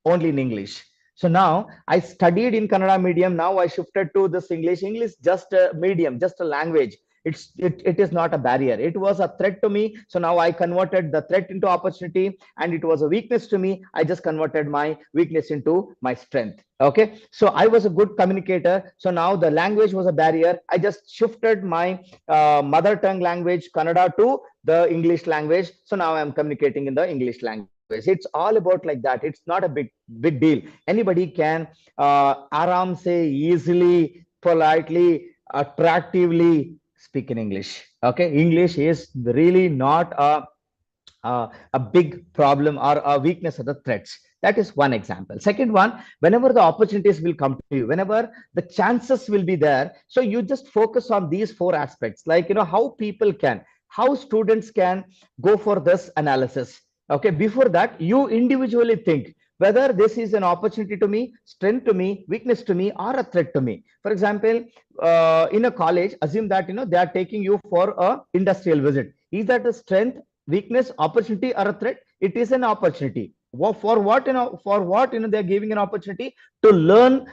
only in English. So now I studied in Kannada medium. Now I shifted to this English. English just a medium, just a language. It is not a barrier. It was a threat to me. So now I converted the threat into opportunity, and it was a weakness to me. I just converted my weakness into my strength. Okay. So I was a good communicator. So now the language was a barrier. I just shifted my mother tongue language, Kannada, to the English language. So now I'm communicating in the English language. It's all about like that. It's not a big deal. Anybody can aram say easily, politely, attractively speak in English. Okay, English is really not a big problem or a weakness of the threats. That is one example. Second one, whenever the opportunities will come to you, whenever the chances will be there, so you just focus on these four aspects, like how students can go for this analysis. Okay, before that, you individually think whether this is an opportunity to me, strength to me, weakness to me, or a threat to me. For example, in a college, assume that they are taking you for a industrial visit. Is that a strength, weakness, opportunity, or a threat? It is an opportunity. For what they are giving an opportunity to learn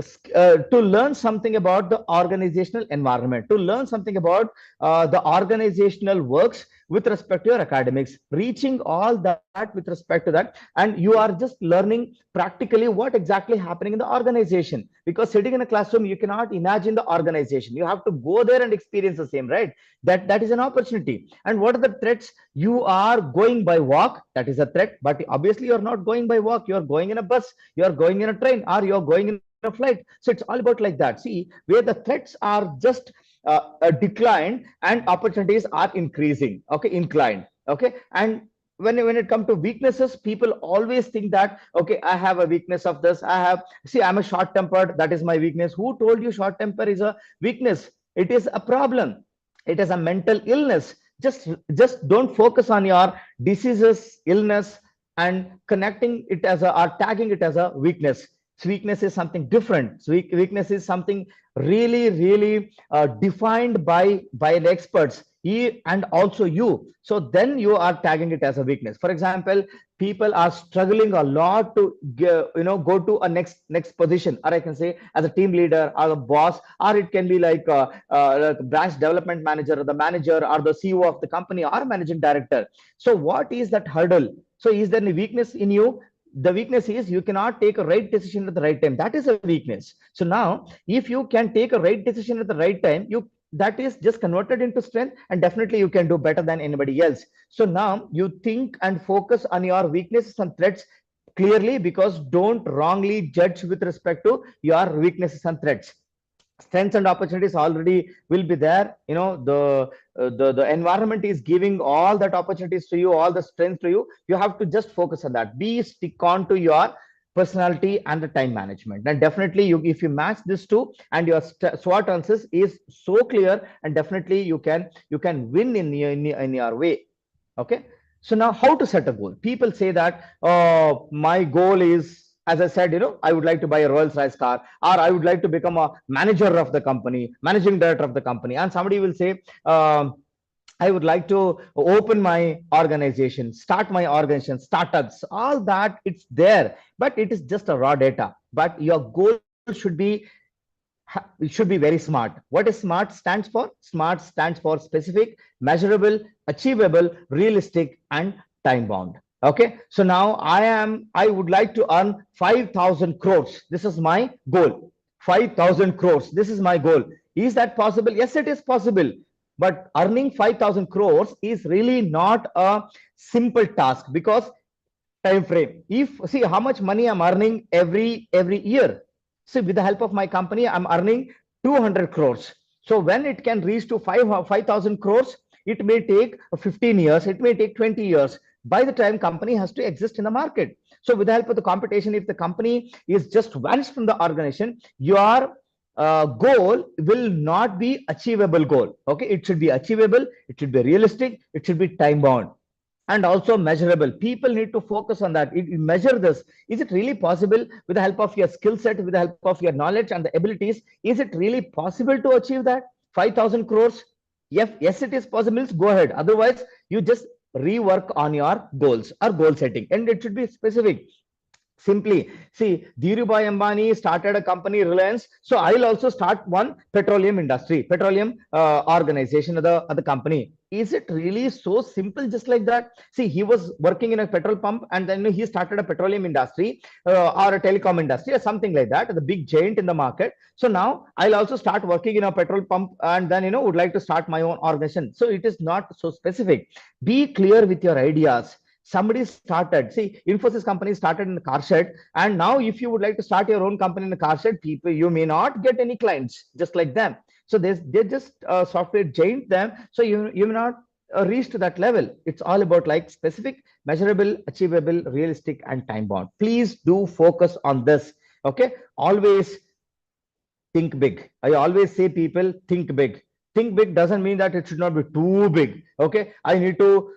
to learn something about the organizational environment, to learn something about the organizational works with respect to your academics, reaching all that with respect to that. And you are just learning practically what exactly happening in the organization, because sitting in a classroom, you cannot imagine the organization. You have to go there and experience the same, right? That is an opportunity. And what are the threats? You are going by walk, that is a threat, but obviously you're not going by walk, you're going in a bus, you're going in a train, or you're going in a flight. So it's all about like that. See, where the threats are just declined and opportunities are increasing. Okay, inclined. Okay, and when it comes to weaknesses, people always think that, okay, I have a weakness of this. I'm a short tempered. That is my weakness. Who told you short temper is a weakness? It is a problem. It is a mental illness. Just don't focus on your diseases, illness, and connecting it as or tagging it as a weakness. So weakness is something different. So weakness is something really defined by the experts, and also you. So then you are tagging it as a weakness. For example, people are struggling a lot to go to a next position, or I can say as a team leader or a boss, or it can be like a branch development manager, or the manager, or the CEO of the company, or managing director. So what is that hurdle? So is there any weakness in you? The weakness is you cannot take a right decision at the right time. That is a weakness. So now, if you can take a right decision at the right time, that is just converted into strength, and definitely you can do better than anybody else. So now you think and focus on your weaknesses and threats clearly, because don't wrongly judge with respect to your weaknesses and threats. Strengths and opportunities already will be there. The environment is giving all that opportunities to you, all the strengths to you. You have to just focus on that. Stick on to your personality and the time management, and definitely if you match this two, and your SWOT analysis is so clear, and definitely you can win in your way. Okay, so now how to set a goal? People say that, my goal is, as I said, I would like to buy a Rolls-Royce car, or I would like to become a manager of the company, managing director of the company. And somebody will say, I would like to open my organization, start my organization, startups, all that, it's there, but it is just a raw data. But your goal should be it should be very smart. What is SMART stands for? SMART stands for specific, measurable, achievable, realistic, and time bound. Okay, so now I would like to earn 5,000 crores. This is my goal. 5,000 crores. This is my goal. Is that possible? Yes, it is possible. But earning 5,000 crores is really not a simple task, because time frame. If see how much money I'm earning every year. See, with the help of my company, I'm earning 200 crores. So when it can reach to 5,000 crores, it may take 15 years, it may take 20 years. By the time company has to exist in the market. So with the help of the competition, if the company is just vanished from the organization, your goal will not be achievable goal. Okay, it should be achievable, it should be realistic, it should be time bound, and also measurable. People need to focus on that. You measure this. Is it really possible with the help of your skill set, with the help of your knowledge and the abilities? Is it really possible to achieve that 5,000 crores? Yes, it is possible. Go ahead. Otherwise, you just rework on your goals or goal setting, and it should be specific. Simply, see, Dhirubhai Ambani started a company, Reliance. So I'll also start one petroleum industry, petroleum organization of the company. Is it really so simple just like that? See, he was working in a petrol pump, and then he started a petroleum industry or a telecom industry or something like that, the big giant in the market. So now I'll also start working in a petrol pump, and then would like to start my own organization. So it is not so specific. Be clear with your ideas. Somebody started, see, Infosys company started in the car shed, and now if you would like to start your own company in the car shed, people, you may not get any clients just like them. So they're just software giant them. So you may not reach to that level. It's all about like specific, measurable, achievable, realistic, and time bound. Please do focus on this. Okay, always think big. I always say, people, think big. Think big doesn't mean that it should not be too big. Okay, I need to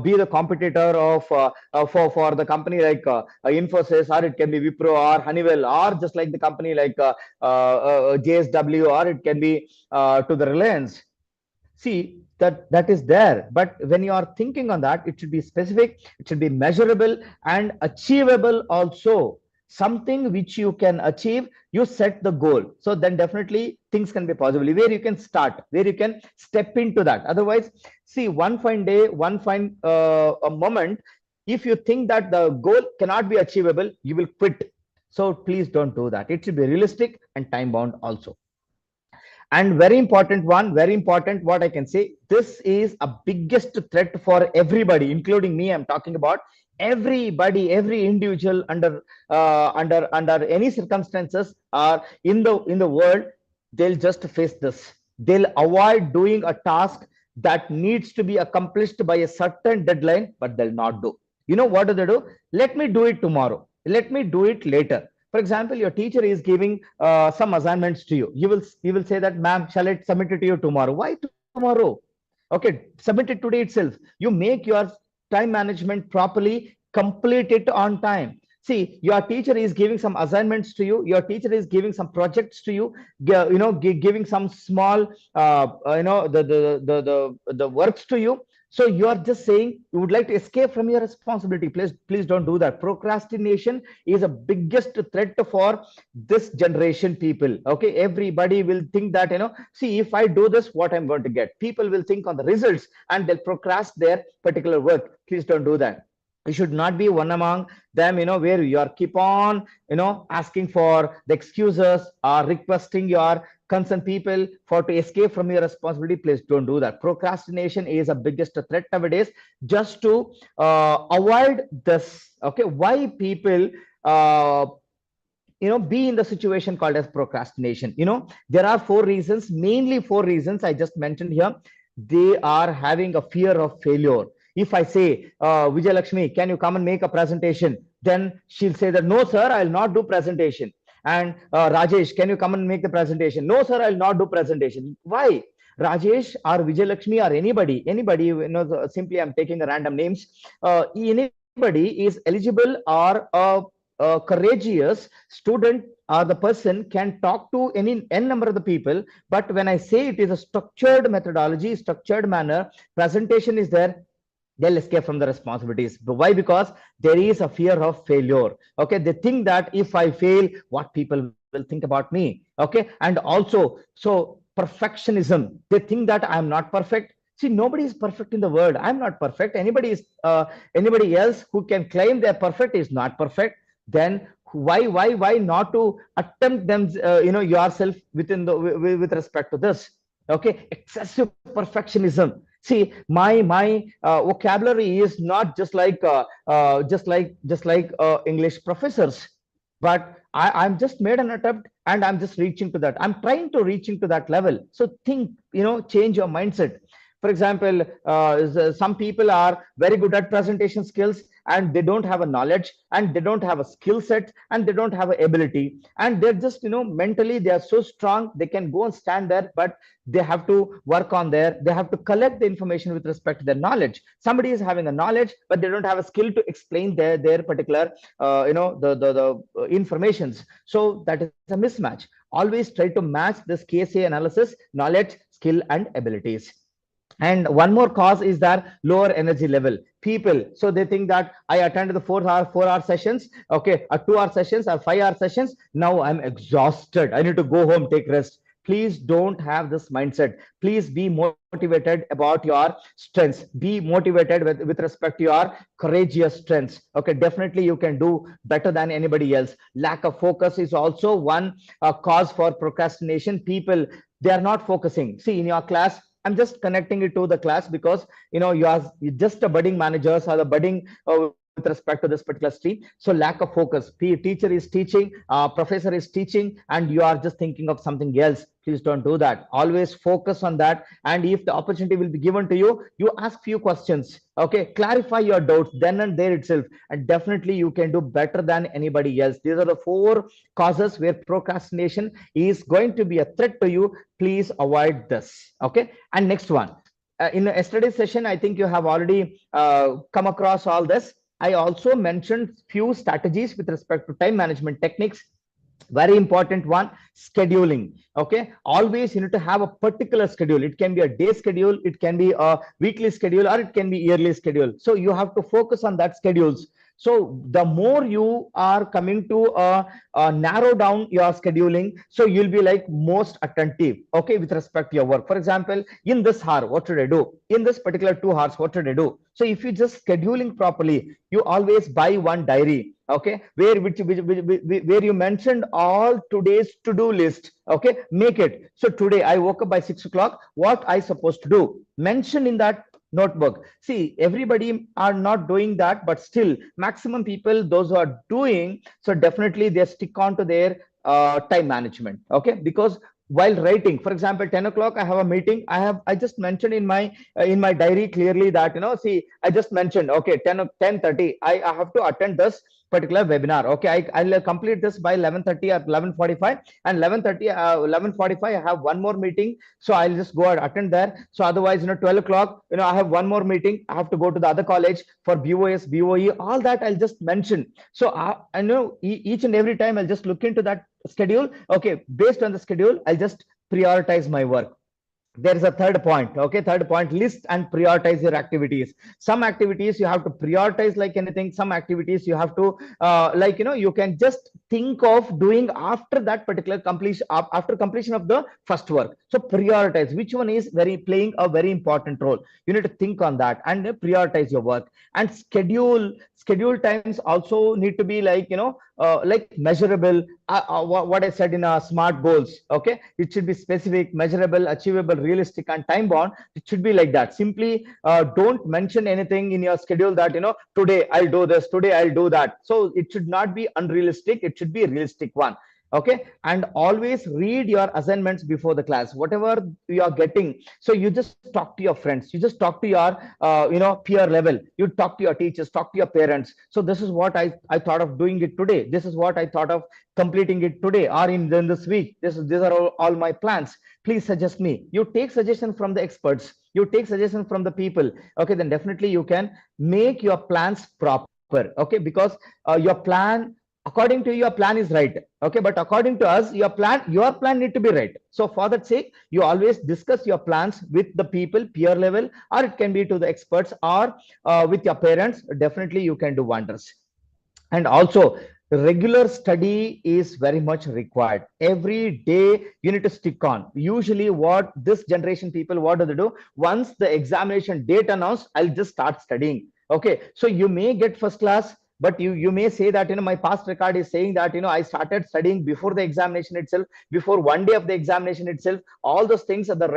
be the competitor of for the company like Infosys, or it can be Wipro or Honeywell, or just like the company like JSW, or it can be to the Reliance. See, that is there, but when you are thinking on that, it should be specific, it should be measurable and achievable also. Something which you can achieve, you set the goal, so then definitely things can be possible, where you can start, where you can step into that. Otherwise, see, one fine day, one fine a moment, if you think that the goal cannot be achievable, you will quit. So please don't do that. It should be realistic and time bound also. And very important one, very important, what I can say, this is a biggest threat for everybody, including me. I'm talking about everybody, every individual under any circumstances or in the world, they'll just face this. They'll avoid doing a task that needs to be accomplished by a certain deadline, but they'll not do. You know what do they do? Let me do it tomorrow, let me do it later. For example, your teacher is giving some assignments to you. You will say that, ma'am, shall I submit it to you tomorrow? Why tomorrow? Okay, submit it today itself. You make your time management properly, complete it on time. See, your teacher is giving some assignments to you, your teacher is giving some projects to you, giving some small the works to you. So you are just saying you would like to escape from your responsibility. Please don't do that. Procrastination is a biggest threat for this generation people. Okay, everybody will think that, see, if I do this, what I'm going to get. People will think on the results and they'll procrastinate their particular work. Please don't do that. You should not be one among them, where you are keep on, asking for the excuses or requesting your concerned people for to escape from your responsibility. Please don't do that. Procrastination is a biggest threat nowadays, just to avoid this. Okay, why people be in the situation called as procrastination? There are mainly four reasons I just mentioned here. They are having a fear of failure. If I say, Vijay Lakshmi, can you come and make a presentation? Then she'll say that, no, sir, I'll not do presentation. And Rajesh, can you come and make the presentation? No, sir, I'll not do presentation. Why? Rajesh or Vijay Lakshmi or anybody, simply I'm taking the random names. Anybody is eligible or a courageous student or the person can talk to any n number of the people. But when I say it is a structured methodology, structured manner, presentation is there, they'll escape from the responsibilities. But why? Because there is a fear of failure. Okay, they think that if I fail, what people will think about me. Okay. And also, so perfectionism, they think that I'm not perfect. See, nobody is perfect in the world. I'm not perfect. Anybody else who can claim they're perfect is not perfect. Then why not to attempt them, yourself within the with respect to this? Okay, excessive perfectionism. See, my vocabulary is not just like English professors, but I'm just made an attempt and I'm just reaching to that. I'm trying to reach into that level. So think, change your mindset. For example, some people are very good at presentation skills and they don't have a knowledge and they don't have a skill set and they don't have a ability, and they're just, mentally they are so strong they can go and stand there, but they have to work on they have to collect the information with respect to their knowledge. Somebody is having a knowledge but they don't have a skill to explain their particular the informations. So that is a mismatch. Always try to match this KSA analysis: knowledge, skill, and abilities. And one more cause is that lower energy level people. So they think that I attended the 4 hour sessions, okay, 2 hour sessions or 5 hour sessions, now I'm exhausted, I need to go home, take rest. Please don't have this mindset. Please be motivated about your strengths. Be motivated with respect to your courageous strengths. Okay, definitely you can do better than anybody else. Lack of focus is also one cause for procrastination. People, they are not focusing. See, in your class, I'm just connecting it to the class because you are just a budding managers or the budding with respect to this particular stream. So lack of focus. Teacher is teaching, professor is teaching, and you are just thinking of something else. Please don't do that. Always focus on that. And if the opportunity will be given to you, you ask few questions. Okay, clarify your doubts then and there itself, and definitely you can do better than anybody else. These are the 4 causes where procrastination is going to be a threat to you. Please avoid this. Okay. And next one, in yesterday's session, I think you have already come across all this. I also mentioned few strategies with respect to time management techniques. Very important one, scheduling. Okay, always you need to have a particular schedule. It can be a day schedule, it can be a weekly schedule, or it can be yearly schedule. So you have to focus on that schedules. So the more you are coming to narrow down your scheduling, so you'll be like most attentive, okay, with respect to your work. For example, in this hour, what should I do? In this particular 2 hours, what should I do? So if you just scheduling properly, you always buy one diary, okay, where you mentioned all today's to-do list. Okay, make it. So today I woke up by 6 o'clock. What I supposed to do? Mention in that notebook. See, everybody are not doing that, but still maximum people, those who are doing, so definitely they stick on to their time management. Okay, because while writing, for example, 10 o'clock I have a meeting, I just mentioned in my diary clearly that see, I just mentioned, okay, 10:30 I have to attend this particular webinar. Okay, I'll complete this by 11:30 or 11:45, and 11:45 I have one more meeting, so I'll just go and attend there. So otherwise 12 o'clock I have one more meeting, I have to go to the other college for BOS, BOE, all that I'll just mention. So I know each and every time I'll just look into that schedule. Okay, based on the schedule I'll just prioritize my work. There is a third point. Okay, third point, list and prioritize your activities. Some activities you have to prioritize like anything. Some activities you have to you can just think of doing after that particular completion, after completion of the first work. So prioritize which one is playing a very important role. You need to think on that and prioritize your work. And schedule times also need to be like measurable. What I said in SMART goals. Okay, it should be specific, measurable, achievable, realistic, and time bound. It should be like that. Simply don't mention anything in your schedule that today I'll do this, today I'll do that. So it should not be unrealistic, it should be a realistic one. Okay, and always read your assignments before the class, whatever you are getting. So you just talk to your friends, you just talk to your peer level, you talk to your teachers, talk to your parents. So this is what I thought of doing it today, this is what I thought of completing it today, or in this week. These are all my plans. Please suggest me. You take suggestion from the experts, you take suggestion from the people. Okay, then definitely you can make your plans proper. Okay, because your plan, according to your plan, is right. Okay, but according to us, your plan need to be right. So for that sake, you always discuss your plans with the people, peer level, or it can be to the experts, or with your parents. Definitely you can do wonders. And also regular study is very much required. Every day you need to stick on. Usually what this generation people, what do they do? Once the examination date announced, I'll just start studying. Okay, so you may get first class, but you may say that, my past record is saying that, I started studying before the examination itself, before one day of the examination itself. All those things are the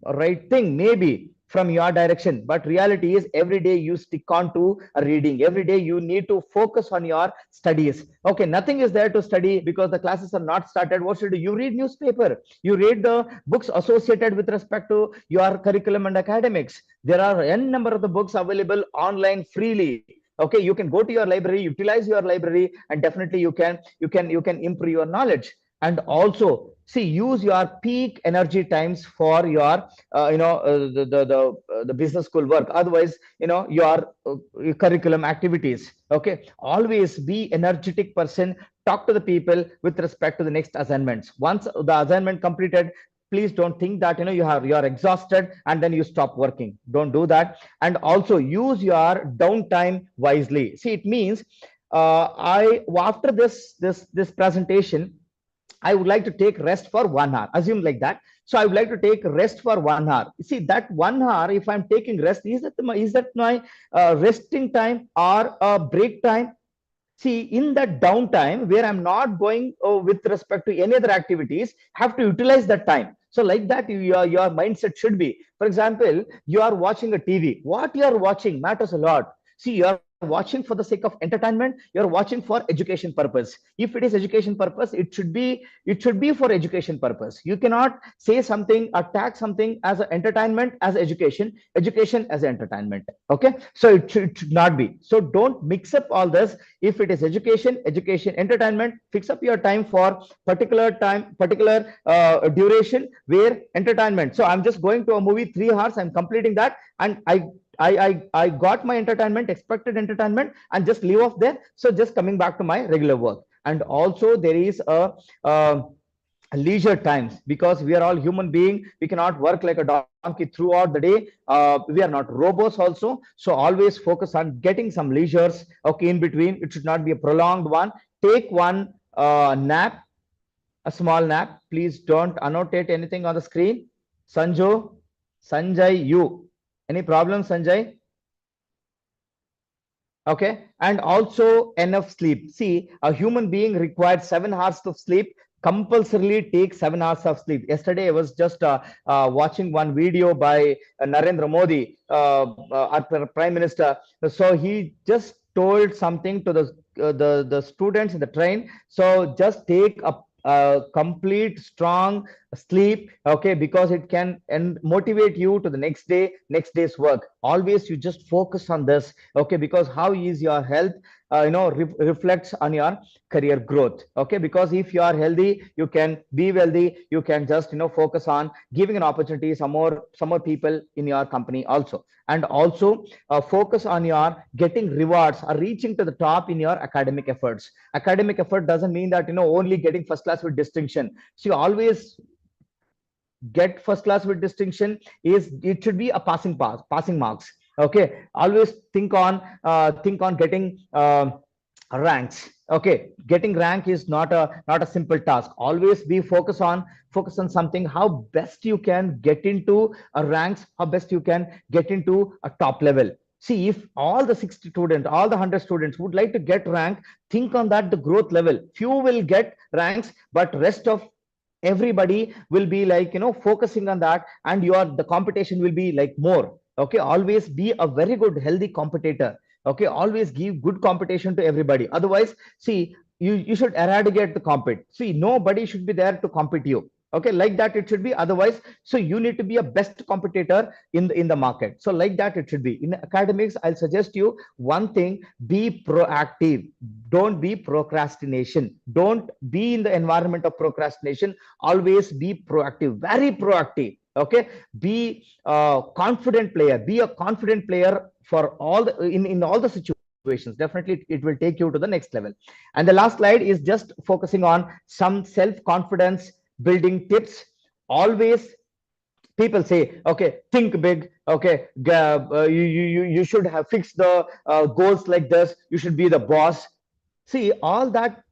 right thing, maybe from your direction, but reality is every day you stick on to a reading. Every day you need to focus on your studies. Okay, nothing is there to study because the classes are not started. What should you do? You read newspaper, you read the books associated with respect to your curriculum and academics. There are n number of the books available online freely. Okay, you can go to your library, utilize your library, and definitely you can improve your knowledge. And also, see, use your peak energy times for your the business school work. Otherwise, your curriculum activities. Okay, always be energetic person. Talk to the people with respect to the next assignments. Once the assignment completed, please don't think that you're exhausted and then you stop working. Don't do that. And also use your downtime wisely. See, it means after this presentation, I would like to take rest for 1 hour. Assume like that. So I would like to take rest for 1 hour. See, that 1 hour, if I'm taking rest, is that my resting time or break time? See, in that downtime where I'm not going with respect to any other activities, have to utilize that time. So like that, your mindset should be, for example, you are watching a TV. What you are watching matters a lot. See, you are watching for the sake of entertainment, you're watching for education purpose. If it is education purpose, it should be for education purpose. You cannot say something, attack something as an entertainment, as education as entertainment. Okay, so it should not be. So don't mix up all this. If it is education, entertainment, fix up your time for particular duration where entertainment. So I'm just going to a movie 3 hours, I'm completing that, and I got my entertainment, expected entertainment, and just leave off there. So just coming back to my regular work. And also there is a leisure times, because we are all human being. We cannot work like a donkey throughout the day. We are not robots also. So always focus on getting some leisures. Okay, in between, it should not be a prolonged one. Take one nap, a small nap. Please don't annotate anything on the screen. Sanjay, you. Any problem, Sanjay? Okay, and also enough sleep. See, a human being requires 7 hours of sleep. Compulsorily take 7 hours of sleep. Yesterday, I was just watching one video by Narendra Modi, our Prime Minister. So he just told something to the students in the train. So just take a complete strong sleep, okay, because it can motivate you to the next day's work. Always you just focus on this, okay, because how is your health reflects on your career growth. Okay, because if you are healthy, you can be wealthy. You can just focus on giving an opportunity some more people in your company also. And also focus on your getting rewards or reaching to the top in your academic efforts. Academic effort doesn't mean that only getting first class with distinction. So you always get first class with distinction. It should be a passing marks. Okay, always think on getting ranks. Okay, getting rank is not a simple task. Always be focus on something, how best you can get into a ranks, how best you can get into a top level. See, if all the 60 students, all the 100 students would like to get rank, think on that, the growth level. Few will get ranks, but rest of everybody will be like focusing on that, and the competition will be like more. Okay, always be a very good healthy competitor. Okay, always give good competition to everybody. Otherwise, see, you should eradicate the compete. See, nobody should be there to compete you. Okay, like that it should be. Otherwise, so you need to be a best competitor in the market. So like that it should be. In academics, I'll suggest you one thing: be proactive. Don't be procrastination. Don't be in the environment of procrastination. Always be proactive, very proactive. Okay, be a confident player. Be a confident player for all in all the situations. Definitely it will take you to the next level. And the last slide is just focusing on some self-confidence building tips. Always people say, okay, think big. Okay, you should have fixed the goals like this. You should be the boss. See, all that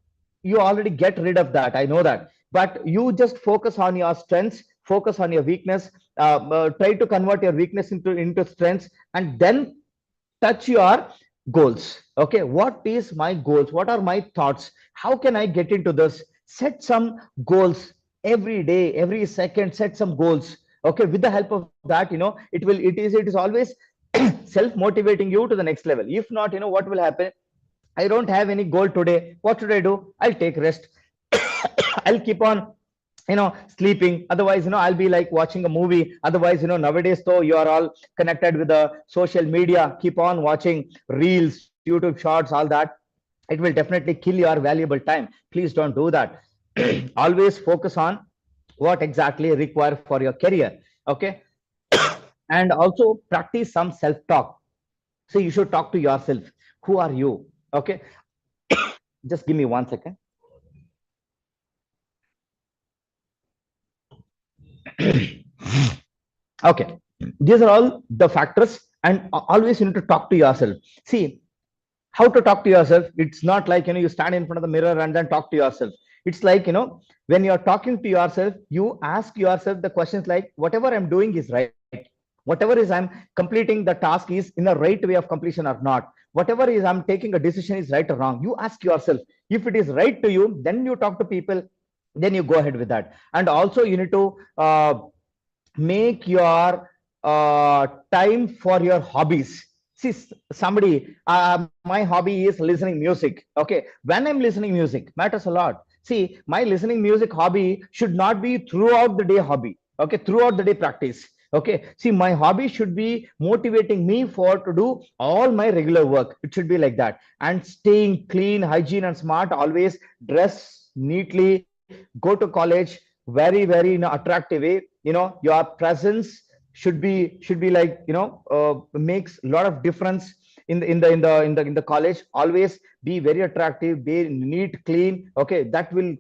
you already get rid of that. I know that. But you just focus on your strengths, focus on your weakness, try to convert your weakness into strengths, and then touch your goals. Okay, what is my goals? What are my thoughts? How can I get into this? Set some goals every day, every second. Set some goals. Okay, with the help of that, it is always self motivating you to the next level. If not, what will happen? I don't have any goal today. What should I do? I'll take rest. I'll keep on sleeping. Otherwise, I'll be like watching a movie. Otherwise, nowadays though, you are all connected with the social media. Keep on watching reels, YouTube shorts, all that. It will definitely kill your valuable time. Please don't do that. Always focus on what exactly required for your career. Okay, and also practice some self talk. So you should talk to yourself. Who are you? Okay, just give me 1 second. Okay, these are all the factors, and always you need to talk to yourself. See, how to talk to yourself. It's not like you stand in front of the mirror and then talk to yourself. It's like when you're talking to yourself, you ask yourself the questions like, whatever I'm doing is right, whatever is I'm completing the task is in the right way of completion or not, whatever is I'm taking a decision is right or wrong. You ask yourself. If it is right to you, then you talk to people, then you go ahead with that. And also you need to make your time for your hobbies. See, somebody, my hobby is listening music. Okay, when I'm listening music matters a lot. See, my listening music hobby should not be throughout the day hobby. Okay, throughout the day practice. Okay, see, my hobby should be motivating me for to do all my regular work. It should be like that. And staying clean, hygiene, and smart. Always dress neatly, go to college very, very in an attractive way. Your presence should be like makes a lot of difference in the college. Always be very attractive, be neat, clean. Okay, that will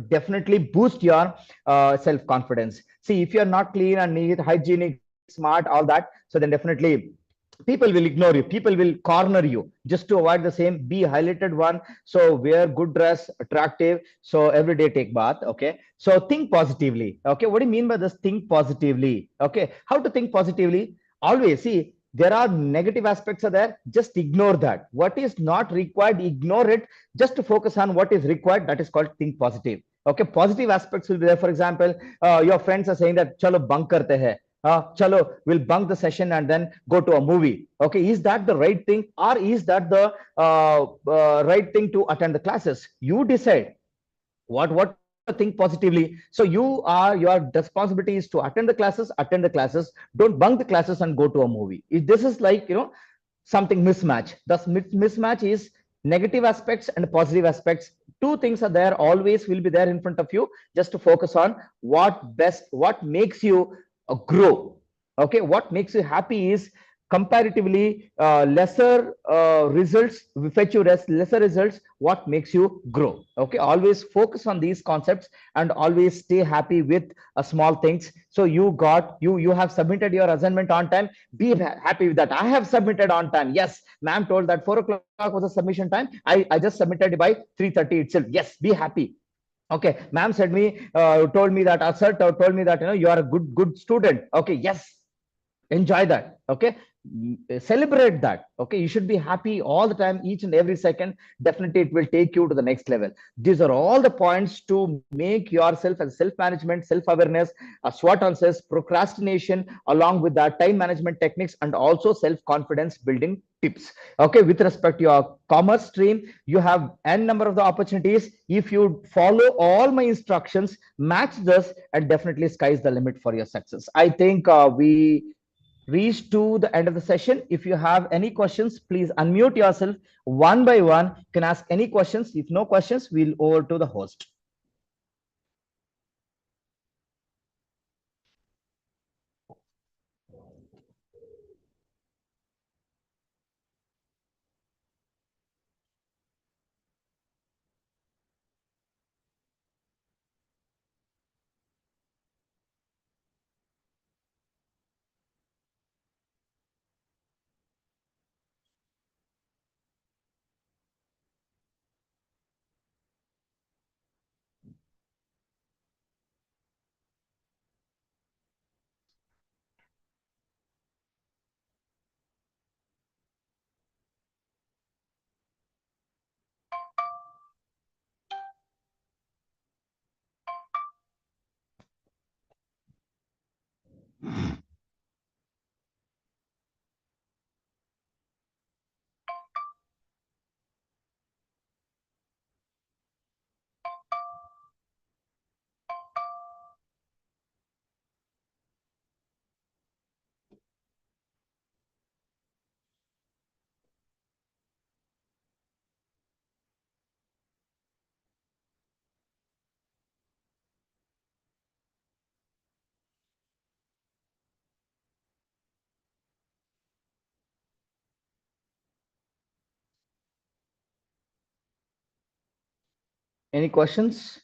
definitely boost your self confidence. See, if you're not clean and neat, hygienic, smart, all that, so then definitely people will ignore you, people will corner you. Just to avoid the same, be highlighted one. So wear good dress, attractive. So every day take bath. Okay, so think positively. Okay, what do you mean by this? Think positively. Okay, how to think positively? Always see, there are negative aspects are there, just ignore that. What is not required, ignore it. Just to focus on what is required. That is called think positive. Okay, positive aspects will be there. For example, your friends are saying that chalo bunk karte hai, chalo, we'll bunk the session and then go to a movie. Okay, is that the right thing, or is that the right thing to attend the classes? You decide what to think positively. So your responsibility is to attend the classes, don't bunk the classes and go to a movie. If this is like something mismatch, the mismatch is negative aspects and positive aspects. Two things are there, always will be there in front of you. Just to focus on what makes you grow. Okay, what makes you happy is comparatively lesser results fetch you lesser results. What makes you grow? Okay, always focus on these concepts and always stay happy with small things. So you have submitted your assignment on time. Be happy with that. I have submitted on time. Yes, ma'am told that 4 o'clock was the submission time. I just submitted by 3:30 itself. Yes, be happy. Okay, ma'am said me told me that, sir told me that you are a good student. Okay, yes, enjoy that. Okay, celebrate that. Okay, you should be happy all the time, each and every second. Definitely it will take you to the next level. These are all the points to make yourself as self management, self awareness, SWOT answers, procrastination, along with that time management techniques, and also self confidence building tips. Okay, with respect to your commerce stream, you have n number of the opportunities. If you follow all my instructions, match this, and definitely sky's the limit for your success. I think we reach to the end of the session. If you have any questions, please unmute yourself one by one. You can ask any questions. If no questions, we'll over to the host. Any questions?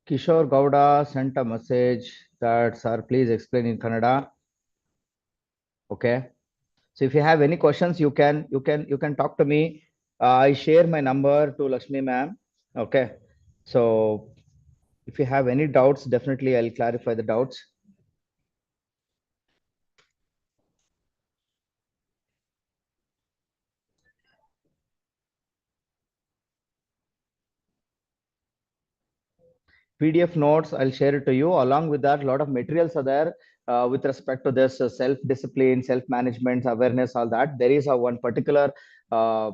Kishore Gowda sent a message that, sir, please explain in Kannada. Okay. So if you have any questions, you can talk to me. I share my number to Lakshmi ma'am. Okay. So if you have any doubts, definitely I'll clarify the doubts. PDF notes, I'll share it to you. Along with that, a lot of materials are there with respect to this self-discipline, self-management, awareness, all that. There is a one particular, uh,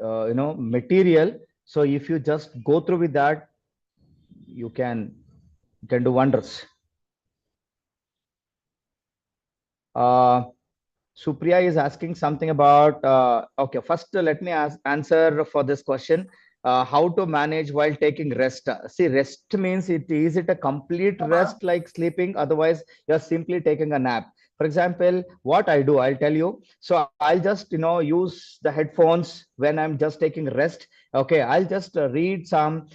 material. So if you just go through with that, you can do wonders. Supriya is asking something about, okay, first let me answer for this question. How to manage while taking rest? See, rest means is it a complete rest like sleeping? Otherwise, you're simply taking a nap. For example, what I do, I'll tell you. So I'll just, use the headphones when I'm just taking rest. Okay, I'll just read some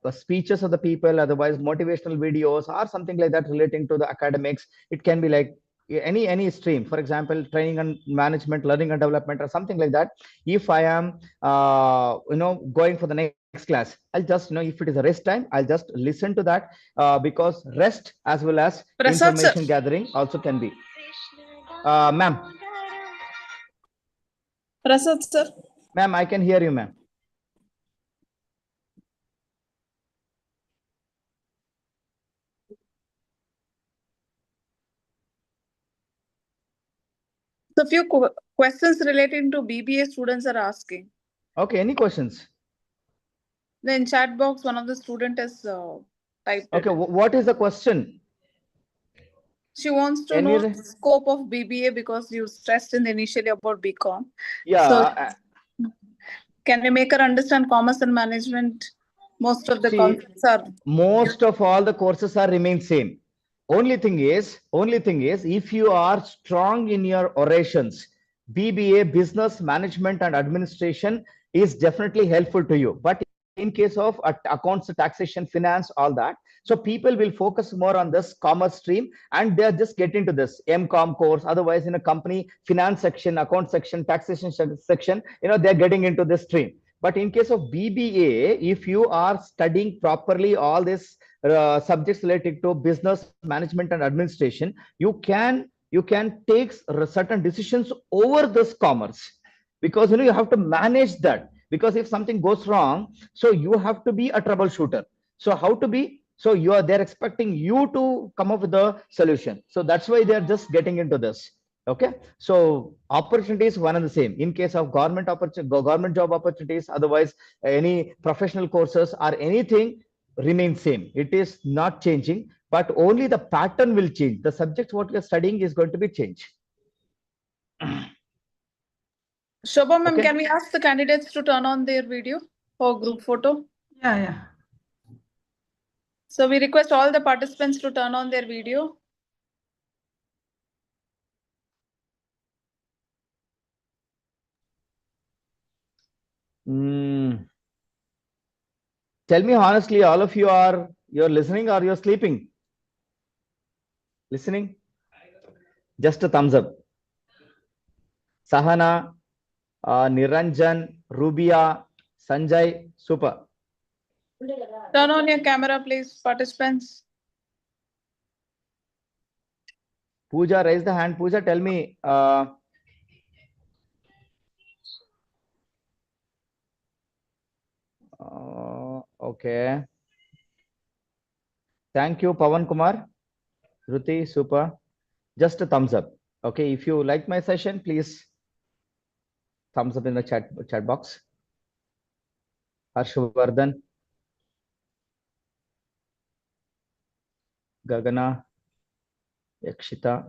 speeches of the people, otherwise motivational videos or something like that relating to the academics. It can be like any stream, for example, training and management, learning and development, or something like that. If I am going for the next class, I'll just, if it is a rest time, I'll just listen to that, because rest as well as Prasad, information sir. gathering also can be. Ma'am. Prasad, sir. Ma'am, I can hear you, ma'am. So few questions relating to BBA students are asking. Okay, any questions? Then chat box, one of the student has typed Okay, it. what is the question? She wants to know the scope of BBA because you stressed in initially about BCom. Yeah. So can you make her understand commerce and management? Most of the concepts are. Most of all the courses are remain same. Only thing is, if you are strong in your orations, BBA, business management and administration, is definitely helpful to you. But in case of accounts, taxation, finance, all that, so people will focus more on this commerce stream, and they're just getting to this MCOM course. Otherwise, in a company finance section, account section, taxation section, they're getting into this stream. But in case of BBA, if you are studying properly all these subjects related to business management and administration, you can take certain decisions over this commerce, because you have to manage that. Because if something goes wrong, so you have to be a troubleshooter. So how to be? So they're expecting you to come up with a solution. So that's why they're just getting into this. Okay, so opportunities one and the same in case of government job opportunities. Otherwise, any professional courses or anything remains same. It is not changing, but only the pattern will change. The subjects what you're studying is going to be changed. Shobha ma'am, Okay. can we ask the candidates to turn on their video for group photo? Yeah. So we request all the participants to turn on their video. Tell me honestly, all of you're listening or you're sleeping? Listening? Just a thumbs up. Sahana, Niranjan, Rubia, Sanjay, super. Turn on your camera, please, participants. Pooja, raise the hand. Pooja, tell me. Okay. Thank you, Pawan Kumar. Ruti, super. Just a thumbs up. Okay, if you like my session, please thumbs up in the chat box. Harshvardhan, Gagana, Yakshita,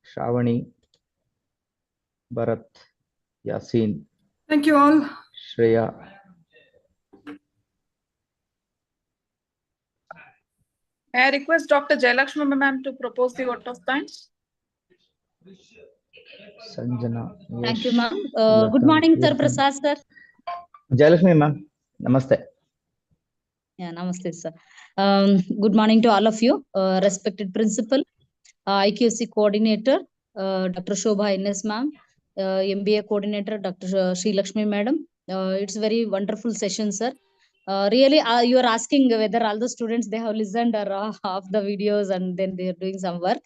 Shravani, Bharat, Yasin. Thank you all. Shreya. I request Dr. Jayalakshmi ma'am to propose the vote of thanks. Sanjana. Thank you, Yash, ma'am. Latan, Good morning, sir, Kirtan. Prasad, sir. Jayalakshmi ma'am. Namaste. Yeah, namaste, sir. Good morning to all of you, respected principal, IQC coordinator, Dr. Shobha NS ma'am, MBA coordinator, Dr. Sri Lakshmi madam. It's a very wonderful session, sir. Really, you are asking whether all the students they have listened or half the videos and then they are doing some work.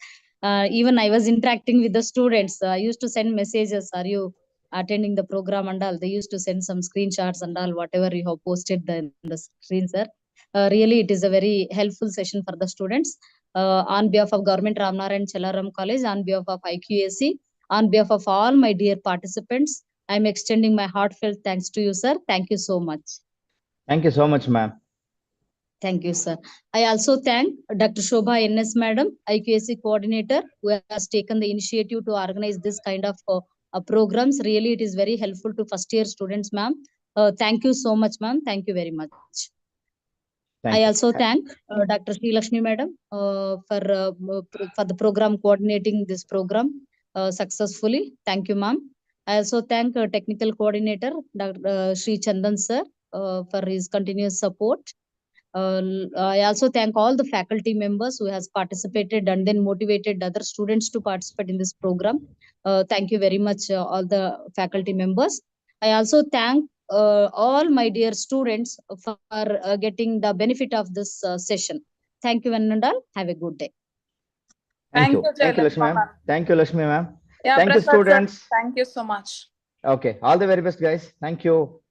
Even I was interacting with the students. I used to send messages. Are you attending the program and all? They used to send some screenshots and all, whatever you have posted in the screen, sir. Really, it is a very helpful session for the students. On behalf of Government Ramnarayan Chalaram College, on behalf of IQAC, on behalf of all my dear participants, I am extending my heartfelt thanks to you, sir. Thank you so much. Thank you so much, ma'am. Thank you, sir. I also thank Dr. Shobha NS madam, IQAC coordinator, who has taken the initiative to organize this kind of programs. Really, it is very helpful to first year students, ma'am. Thank you so much, ma'am. Thank you very much. I also thank Dr. Sri Lakshmi madam for the program coordinating this program successfully. Thank you, ma'am. I also thank technical coordinator Dr. Sri Chandan sir for his continuous support. I also thank all the faculty members who has participated and then motivated other students to participate in this program. Thank you very much, all the faculty members. I also thank all my dear students for getting the benefit of this session. Thank you, and all. Have a good day. Thank you. Jayalakshmi Thank you, Lakshmi ma'am. ma'am. Thank you, Lakshmi ma'am. Yeah, Thank you, Prasad sir, students. thank you so much. Okay. All the very best, guys. Thank you.